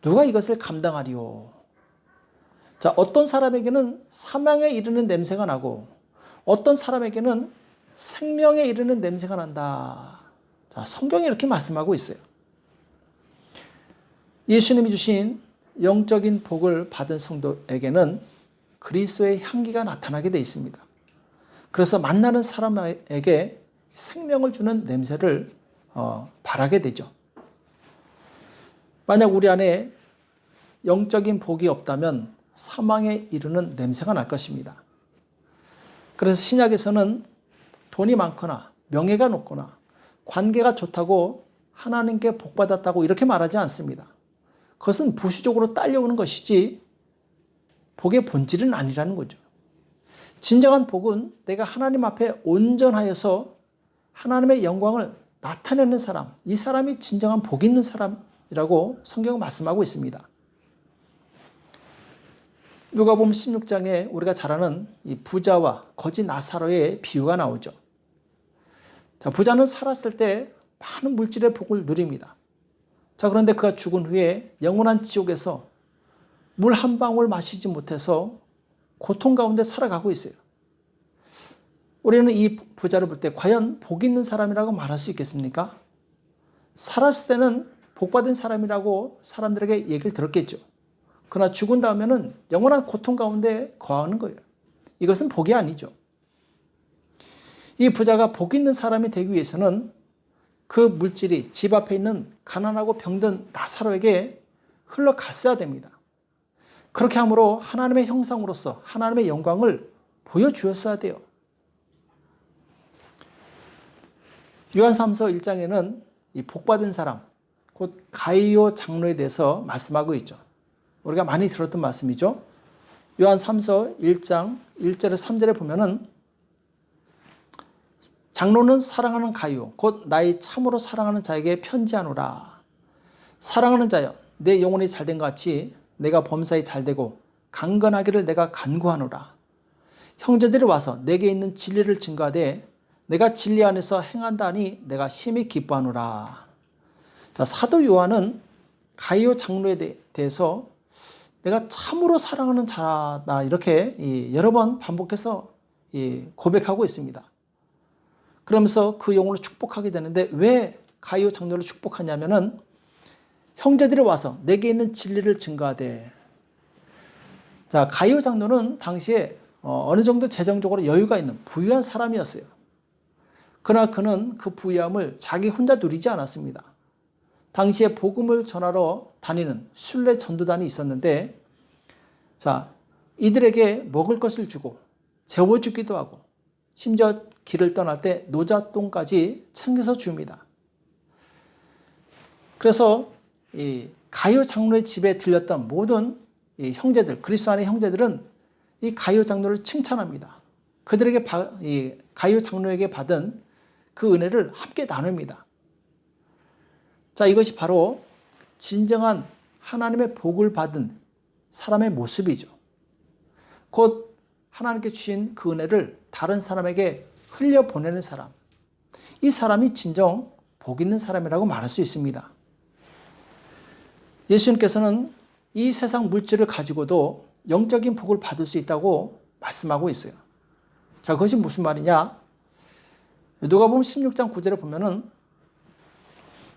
누가 이것을 감당하리요? 자, 어떤 사람에게는 사망에 이르는 냄새가 나고 어떤 사람에게는 생명에 이르는 냄새가 난다. 자, 성경이 이렇게 말씀하고 있어요. 예수님이 주신 영적인 복을 받은 성도에게는 그리스도의 향기가 나타나게 되어 있습니다. 그래서 만나는 사람에게 생명을 주는 냄새를 바라게 되죠. 만약 우리 안에 영적인 복이 없다면 사망에 이르는 냄새가 날 것입니다. 그래서 신약에서는 돈이 많거나 명예가 높거나 관계가 좋다고 하나님께 복받았다고 이렇게 말하지 않습니다. 그것은 부수적으로 딸려오는 것이지 복의 본질은 아니라는 거죠. 진정한 복은 내가 하나님 앞에 온전하여서 하나님의 영광을 나타내는 사람, 이 사람이 진정한 복 있는 사람이라고 성경은 말씀하고 있습니다. 누가복음 16장에 우리가 잘 아는 이 부자와 거지 나사로의 비유가 나오죠. 자, 부자는 살았을 때 많은 물질의 복을 누립니다. 자, 그런데 그가 죽은 후에 영원한 지옥에서 물 한 방울 마시지 못해서 고통 가운데 살아가고 있어요. 우리는 이 부자를 볼 때 과연 복 있는 사람이라고 말할 수 있겠습니까? 살았을 때는 복받은 사람이라고 사람들에게 얘기를 들었겠죠. 그러나 죽은 다음에는 영원한 고통 가운데 거하는 거예요. 이것은 복이 아니죠. 이 부자가 복 있는 사람이 되기 위해서는 그 물질이 집 앞에 있는 가난하고 병든 나사로에게 흘러갔어야 됩니다. 그렇게 함으로 하나님의 형상으로서 하나님의 영광을 보여주었어야 돼요. 요한3서 1장에는 이 복받은 사람, 곧 가이오 장로에 대해서 말씀하고 있죠. 우리가 많이 들었던 말씀이죠. 요한3서 1장 1절에서 3절에 보면은 장로는 사랑하는 가이오, 곧 나의 참으로 사랑하는 자에게 편지하노라. 사랑하는 자여, 내 영혼이 잘된 것 같이 내가 범사에 잘되고 강건하기를 내가 간구하노라. 형제들이 와서 내게 있는 진리를 증거하되 내가 진리 안에서 행한다 하니 내가 심히 기뻐하노라. 자, 사도 요한은 가이오 장로에 대해서 내가 참으로 사랑하는 자다 이렇게 여러 번 반복해서 고백하고 있습니다. 그러면서 그 영혼을 축복하게 되는데 왜 가이오 장로를 축복하냐면은 형제들이 와서 내게 있는 진리를 증거하되. 자, 가이오 장로는 당시에 어느 정도 재정적으로 여유가 있는 부유한 사람이었어요. 그러나 그는 그 부유함을 자기 혼자 누리지 않았습니다. 당시에 복음을 전하러 다니는 순례 전도단이 있었는데, 자, 이들에게 먹을 것을 주고 재워주기도 하고 심지어 길을 떠날 때 노잣돈까지 챙겨서 줍니다. 그래서 이 가이오 장로의 집에 들렸던 모든 이 형제들, 그리스도 안의 형제들은 이 가이오 장로를 칭찬합니다. 그들에게 이 가이오 장로에게 받은 그 은혜를 함께 나눕니다. 자, 이것이 바로 진정한 하나님의 복을 받은 사람의 모습이죠. 곧 하나님께 주신 그 은혜를 다른 사람에게 흘려보내는 사람. 이 사람이 진정 복 있는 사람이라고 말할 수 있습니다. 예수님께서는 이 세상 물질을 가지고도 영적인 복을 받을 수 있다고 말씀하고 있어요. 자, 그것이 무슨 말이냐? 누가복음 16장 9절에 보면은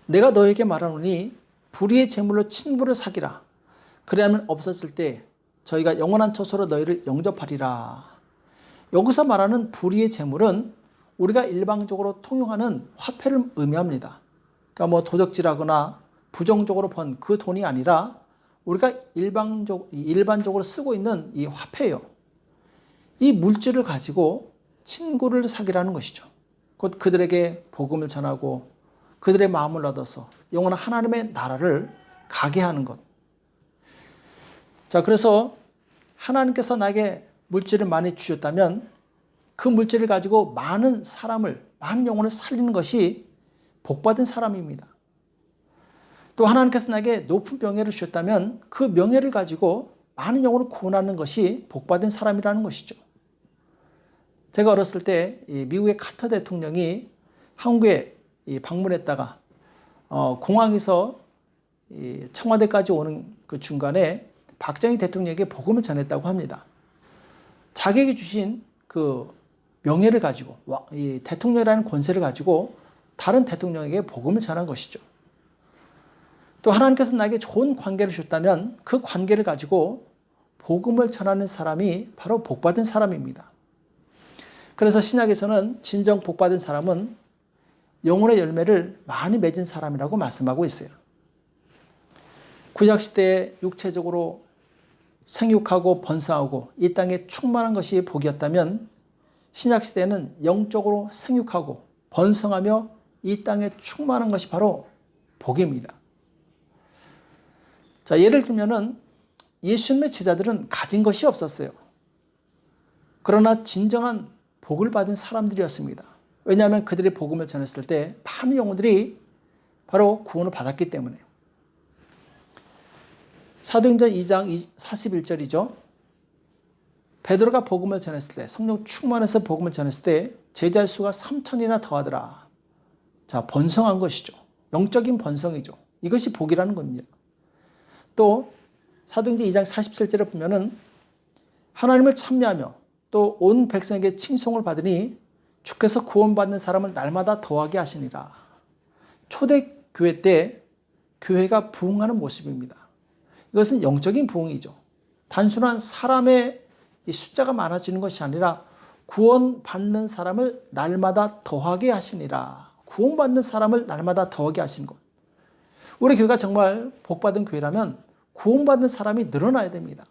내가 너에게 말하노니 불의의 재물로 친구를 사기라. 그래야만 없어질 때 저희가 영원한 처소로 너희를 영접하리라. 여기서 말하는 불의의 재물은 우리가 일방적으로 통용하는 화폐를 의미합니다. 그러니까 뭐 도적질하거나 부정적으로 번 그 돈이 아니라 우리가 일반적으로 쓰고 있는 이 화폐예요. 이 물질을 가지고 친구를 사귀라는 것이죠. 곧 그들에게 복음을 전하고 그들의 마음을 얻어서 영원한 하나님의 나라를 가게 하는 것. 자, 그래서 하나님께서 나에게 물질을 많이 주셨다면 그 물질을 가지고 많은 사람을, 많은 영혼을 살리는 것이 복받은 사람입니다. 또 하나님께서 나에게 높은 명예를 주셨다면 그 명예를 가지고 많은 영혼을 구원하는 것이 복받은 사람이라는 것이죠. 제가 어렸을 때 미국의 카터 대통령이 한국에 방문했다가 공항에서 청와대까지 오는 그 중간에 박정희 대통령에게 복음을 전했다고 합니다. 자기에게 주신 그 명예를 가지고 이 대통령이라는 권세를 가지고 다른 대통령에게 복음을 전한 것이죠. 또 하나님께서 나에게 좋은 관계를 주셨다면 그 관계를 가지고 복음을 전하는 사람이 바로 복받은 사람입니다. 그래서 신약에서는 진정 복받은 사람은 영혼의 열매를 많이 맺은 사람이라고 말씀하고 있어요. 구약시대에 육체적으로 생육하고 번성하고 이 땅에 충만한 것이 복이었다면 신약시대에는 영적으로 생육하고 번성하며 이 땅에 충만한 것이 바로 복입니다. 자, 예를 들면은 예수님의 제자들은 가진 것이 없었어요. 그러나 진정한 복을 받은 사람들이었습니다. 왜냐하면 그들이 복음을 전했을 때 많은 영혼들이 바로 구원을 받았기 때문에. 사도행전 2장 41절이죠. 베드로가 복음을 전했을 때, 성령 충만해서 복음을 전했을 때 제자 수가 3,000이나 더하더라. 자, 번성한 것이죠. 영적인 번성이죠. 이것이 복이라는 겁니다. 또 사도행전 2장 47절에 보면은 하나님을 찬미하며 또 온 백성에게 칭송을 받으니 주께서 구원받는 사람을 날마다 더하게 하시니라. 초대교회 때 교회가 부흥하는 모습입니다. 이것은 영적인 부흥이죠. 단순한 사람의 숫자가 많아지는 것이 아니라 구원받는 사람을 날마다 더하게 하시니라. 구원받는 사람을 날마다 더하게 하시는 것. 우리 교회가 정말 복받은 교회라면 구원받는 사람이 늘어나야 됩니다.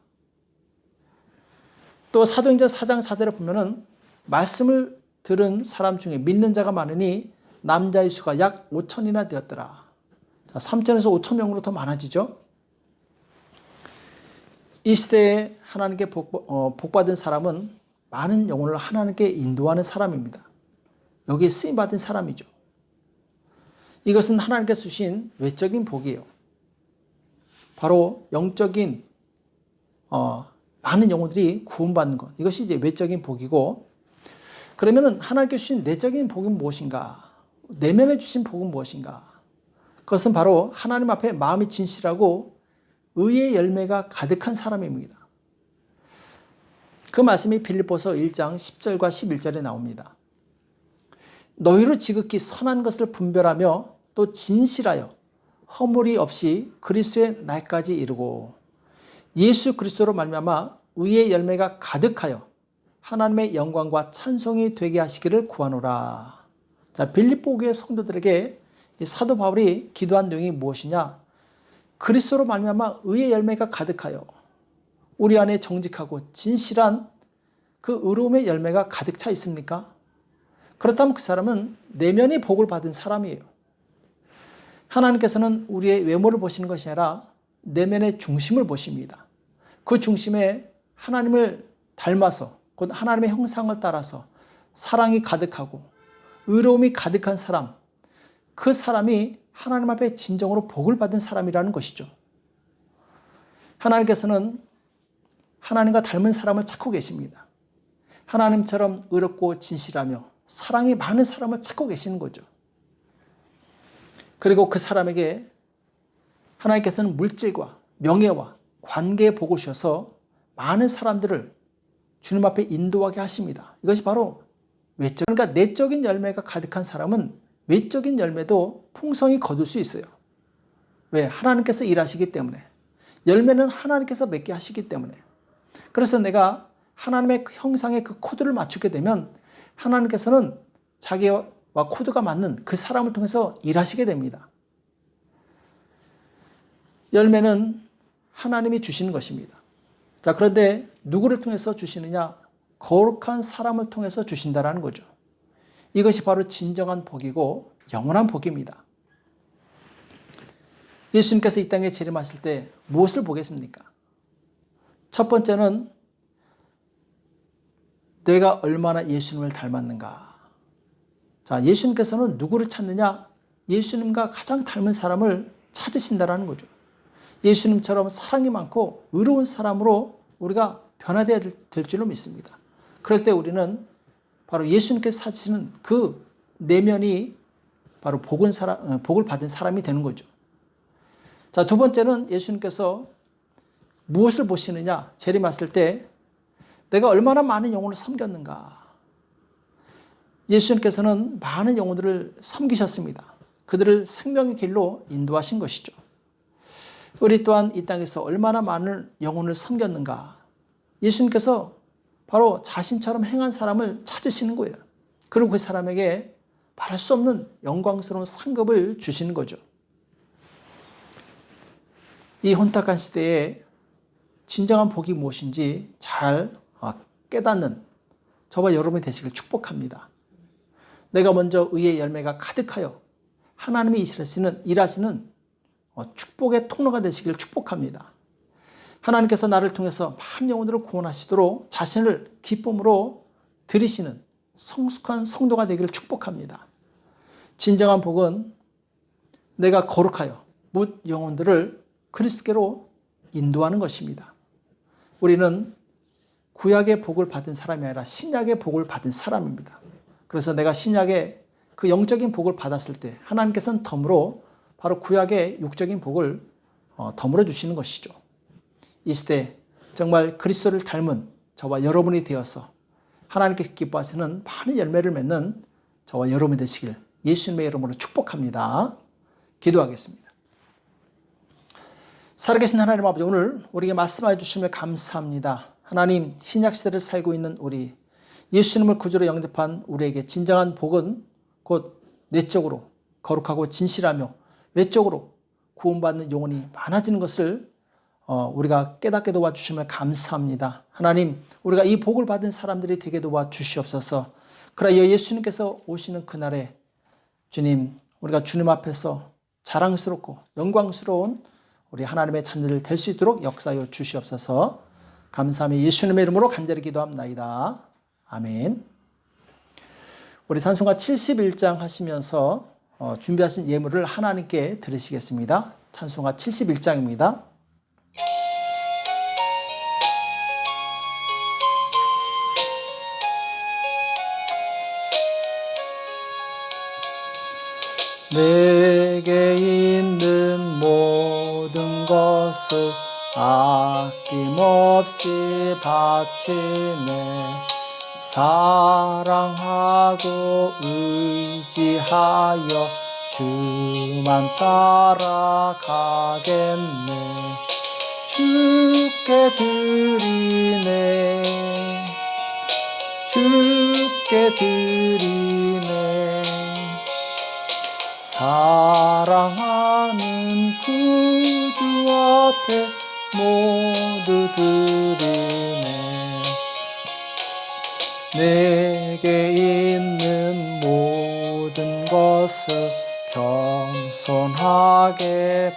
또 사도행전 4장 4절에 보면은 말씀을 들은 사람 중에 믿는 자가 많으니 남자의 수가 약 5,000이나 되었더라. 자, 3,000에서 5,000명으로 더 많아지죠. 이 시대에 하나님께 복받은 사람은 많은 영혼을 하나님께 인도하는 사람입니다. 여기에 쓰임받은 사람이죠. 이것은 하나님께서 주신 외적인 복이에요. 바로 영적인 많은 영혼들이 구원받는 것. 이것이 이제 외적인 복이고, 그러면은 하나님께 주신 내적인 복은 무엇인가? 내면에 주신 복은 무엇인가? 그것은 바로 하나님 앞에 마음이 진실하고 의의 열매가 가득한 사람입니다. 그 말씀이 빌립보서 1장 10절과 11절에 나옵니다. 너희로 지극히 선한 것을 분별하며 또 진실하여 허물이 없이 그리스도의 날까지 이르고 예수 그리스도로 말미암아 의의 열매가 가득하여 하나님의 영광과 찬송이 되게 하시기를 구하노라. 자, 빌립보 교회 성도들에게 이 사도 바울이 기도한 내용이 무엇이냐? 그리스도로 말미암아 의의 열매가 가득하여 우리 안에 정직하고 진실한 그 의로움의 열매가 가득 차 있습니까? 그렇다면 그 사람은 내면이 복을 받은 사람이에요. 하나님께서는 우리의 외모를 보시는 것이 아니라 내면의 중심을 보십니다. 그 중심에 하나님을 닮아서 곧 하나님의 형상을 따라서 사랑이 가득하고 의로움이 가득한 사람, 그 사람이 하나님 앞에 진정으로 복을 받은 사람이라는 것이죠. 하나님께서는 하나님과 닮은 사람을 찾고 계십니다. 하나님처럼 의롭고 진실하며 사랑이 많은 사람을 찾고 계시는 거죠. 그리고 그 사람에게 하나님께서는 물질과 명예와 관계의 복을 주셔서 많은 사람들을 주님 앞에 인도하게 하십니다. 이것이 바로 그러니까 내적인 열매가 가득한 사람은 외적인 열매도 풍성히 거둘 수 있어요. 왜? 하나님께서 일하시기 때문에. 열매는 하나님께서 맺게 하시기 때문에. 그래서 내가 하나님의 형상의 그 코드를 맞추게 되면 하나님께서는 자기와 코드가 맞는 그 사람을 통해서 일하시게 됩니다. 열매는 하나님이 주시는 것입니다. 자, 그런데 누구를 통해서 주시느냐? 거룩한 사람을 통해서 주신다라는 거죠. 이것이 바로 진정한 복이고 영원한 복입니다. 예수님께서 이 땅에 재림하실 때 무엇을 보겠습니까? 첫 번째는 내가 얼마나 예수님을 닮았는가. 자, 예수님께서는 누구를 찾느냐? 예수님과 가장 닮은 사람을 찾으신다라는 거죠. 예수님처럼 사랑이 많고 의로운 사람으로 우리가 변화되어야 될 줄로 믿습니다. 그럴 때 우리는 바로 예수님께서 찾으시는 그 내면이 바로 복을 받은 사람이 되는 거죠. 자, 두 번째는 예수님께서 무엇을 보시느냐? 재림하실 때 내가 얼마나 많은 영혼을 섬겼는가. 예수님께서는 많은 영혼들을 섬기셨습니다. 그들을 생명의 길로 인도하신 것이죠. 우리 또한 이 땅에서 얼마나 많은 영혼을 섬겼는가. 예수님께서 바로 자신처럼 행한 사람을 찾으시는 거예요. 그리고 그 사람에게 말할 수 없는 영광스러운 상급을 주시는 거죠. 이 혼탁한 시대에 진정한 복이 무엇인지 잘 깨닫는 저와 여러분이 되시길 축복합니다. 내가 먼저 의의 열매가 가득하여 하나님이 일하시는 축복의 통로가 되시길 축복합니다. 하나님께서 나를 통해서 많은 영혼들을 구원하시도록 자신을 기쁨으로 드리시는 성숙한 성도가 되기를 축복합니다. 진정한 복은 내가 거룩하여 뭇 영혼들을 그리스도께로 인도하는 것입니다. 우리는 구약의 복을 받은 사람이 아니라 신약의 복을 받은 사람입니다. 그래서 내가 신약의 그 영적인 복을 받았을 때 하나님께서는 덤으로 바로 구약의 육적인 복을 덤으로 주시는 것이죠. 이 시대 정말 그리스도를 닮은 저와 여러분이 되어서 하나님께서 기뻐하시는 많은 열매를 맺는 저와 여러분이 되시길 예수님의 이름으로 축복합니다. 기도하겠습니다. 살아계신 하나님 아버지, 오늘 우리에게 말씀해 주심을 감사합니다. 하나님, 신약 시대를 살고 있는 우리, 예수님을 구주로 영접한 우리에게 진정한 복은 곧 내적으로 거룩하고 진실하며 외적으로 구원받는 영혼이 많아지는 것을 우리가 깨닫게 도와주심을 감사합니다. 하나님, 우리가 이 복을 받은 사람들이 되게 도와주시옵소서. 그러하여 예수님께서 오시는 그날에 주님, 우리가 주님 앞에서 자랑스럽고 영광스러운 우리 하나님의 자녀들 될 수 있도록 역사하여 주시옵소서. 감사하며 예수님의 이름으로 간절히 기도합나이다. 아멘. 우리 찬송가 71장 하시면서 준비하신 예물을 하나님께 드리시겠습니다. 찬송가 71장입니다. 내게 있는 모든 것을 아낌없이 바치네. 사랑하고 의지하여 주만 따라가겠네. 주께 드리네. 주께 드리네. 사랑하는 구주 앞에 모두 드리네. 내게 있는 모든 것을 겸손하게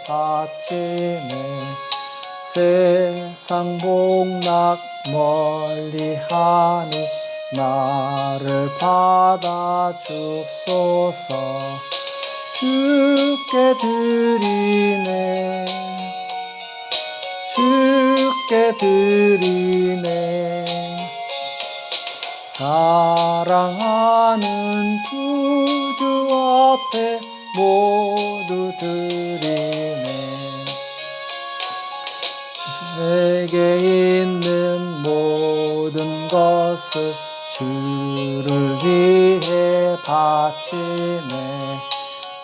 바치네. 세상 복락 멀리하니 나를 받아 줍소서. 주께 드리네. 주께 드리네. 사랑하는 구주 앞에 모두 드리네. 내게 있는 모든 것을 주를 위해 바치네.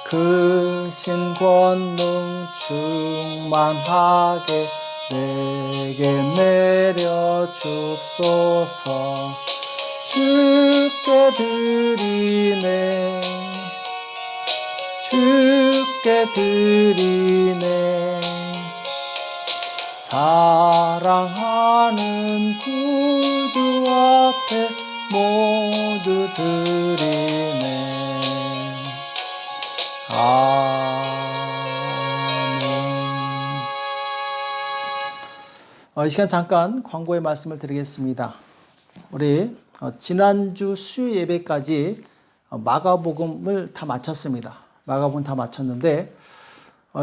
그 신권능 충만하게 내게 내려 줍소서. 주께 드리네. 주께 드리네. 사랑하는 구주 앞에 모두 드리네. 아멘. 이 시간 잠깐 광고의 말씀을 드리겠습니다. 우리 지난주 수요 예배까지 마가복음을 다 마쳤습니다. 마가복음 다 마쳤는데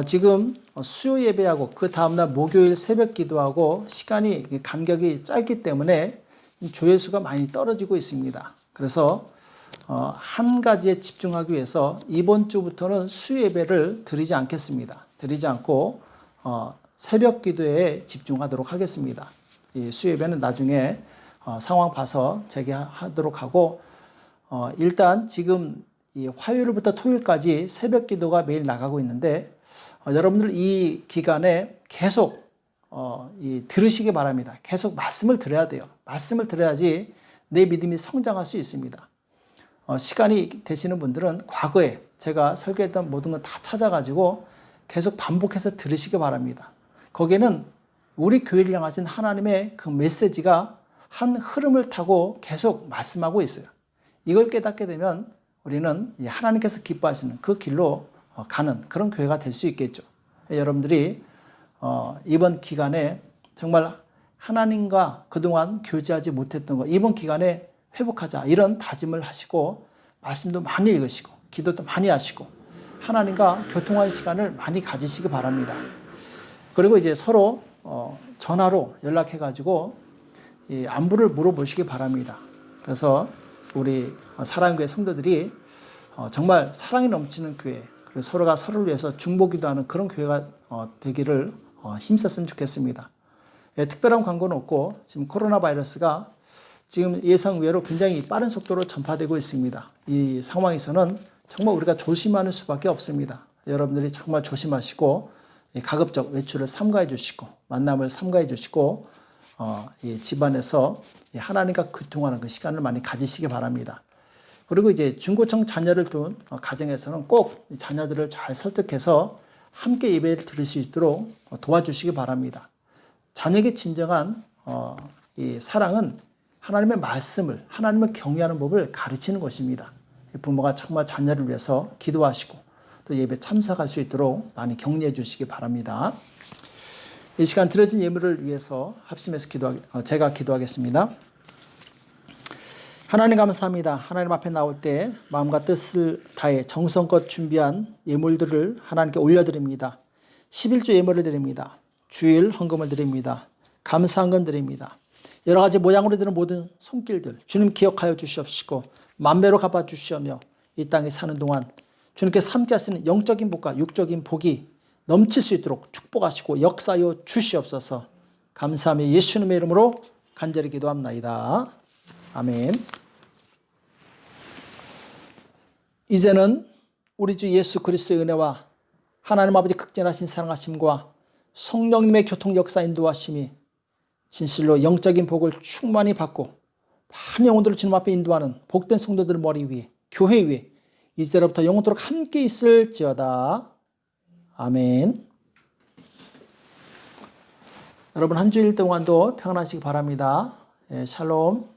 지금 수요 예배하고 그 다음날 목요일 새벽 기도하고 시간이 간격이 짧기 때문에 조회수가 많이 떨어지고 있습니다. 그래서 한 가지에 집중하기 위해서 이번 주부터는 수요 예배를 드리지 않겠습니다. 드리지 않고 새벽 기도에 집중하도록 하겠습니다. 이 수요 예배는 나중에 상황 봐서 재개하도록 하고 일단 지금 이 화요일부터 토요일까지 새벽 기도가 매일 나가고 있는데 여러분들 이 기간에 계속 들으시기 바랍니다. 계속 말씀을 들어야 돼요. 말씀을 들어야지 내 믿음이 성장할 수 있습니다. 시간이 되시는 분들은 과거에 제가 설교했던 모든 걸 다 찾아가지고 계속 반복해서 들으시기 바랍니다. 거기에는 우리 교회를 향하신 하나님의 그 메시지가 한 흐름을 타고 계속 말씀하고 있어요. 이걸 깨닫게 되면 우리는 하나님께서 기뻐하시는 그 길로 가는 그런 교회가 될 수 있겠죠. 여러분들이 이번 기간에 정말 하나님과 그동안 교제하지 못했던 거 이번 기간에 회복하자 이런 다짐을 하시고 말씀도 많이 읽으시고 기도도 많이 하시고 하나님과 교통하는 시간을 많이 가지시기 바랍니다. 그리고 이제 서로 전화로 연락해가지고 이 안부를 물어보시기 바랍니다. 그래서 우리 사랑교회 성도들이 정말 사랑이 넘치는 교회, 그리고 서로가 서로를 위해서 중보기도하는 그런 교회가 되기를 힘썼으면 좋겠습니다. 예, 특별한 광고는 없고 지금 코로나 바이러스가 지금 예상 외로 굉장히 빠른 속도로 전파되고 있습니다. 이 상황에서는 정말 우리가 조심하는 수밖에 없습니다. 여러분들이 정말 조심하시고 가급적 외출을 삼가해 주시고 만남을 삼가해 주시고 이 집안에서 하나님과 교통하는 그 시간을 많이 가지시기 바랍니다. 그리고 이제 중고청 자녀를 둔 가정에서는 꼭 자녀들을 잘 설득해서 함께 예배를 드릴 수 있도록 도와주시기 바랍니다. 자녀에게 진정한 이 사랑은 하나님의 말씀을, 하나님을 경외하는 법을 가르치는 것입니다. 부모가 정말 자녀를 위해서 기도하시고 또 예배 참석할 수 있도록 많이 격려해 주시기 바랍니다. 이 시간 드려진 예물을 위해서 합심해서 제가 기도하겠습니다. 하나님 감사합니다. 하나님 앞에 나올 때 마음과 뜻을 다해 정성껏 준비한 예물들을 하나님께 올려드립니다. 11조 예물을 드립니다. 주일 헌금을 드립니다. 감사헌금 드립니다. 여러 가지 모양으로 되는 모든 손길들 주님 기억하여 주시옵시고 만배로 갚아 주시오며 이 땅에 사는 동안 주님께서 함께 하시는 영적인 복과 육적인 복이 넘칠 수 있도록 축복하시고 역사하여 주시옵소서. 감사하며 예수님의 이름으로 간절히 기도합나이다. 아멘. 이제는 우리 주 예수 그리스도의 은혜와 하나님 아버지 극진하신 사랑하심과 성령님의 교통 역사 인도하심이 진실로 영적인 복을 충만히 받고 많은 영혼들을 주님 앞에 인도하는 복된 성도들 머리 위에 교회 위에 이제로부터 영원토록 함께 있을지어다. 아멘. 여러분 한 주일 동안도 평안하시기 바랍니다. 샬롬.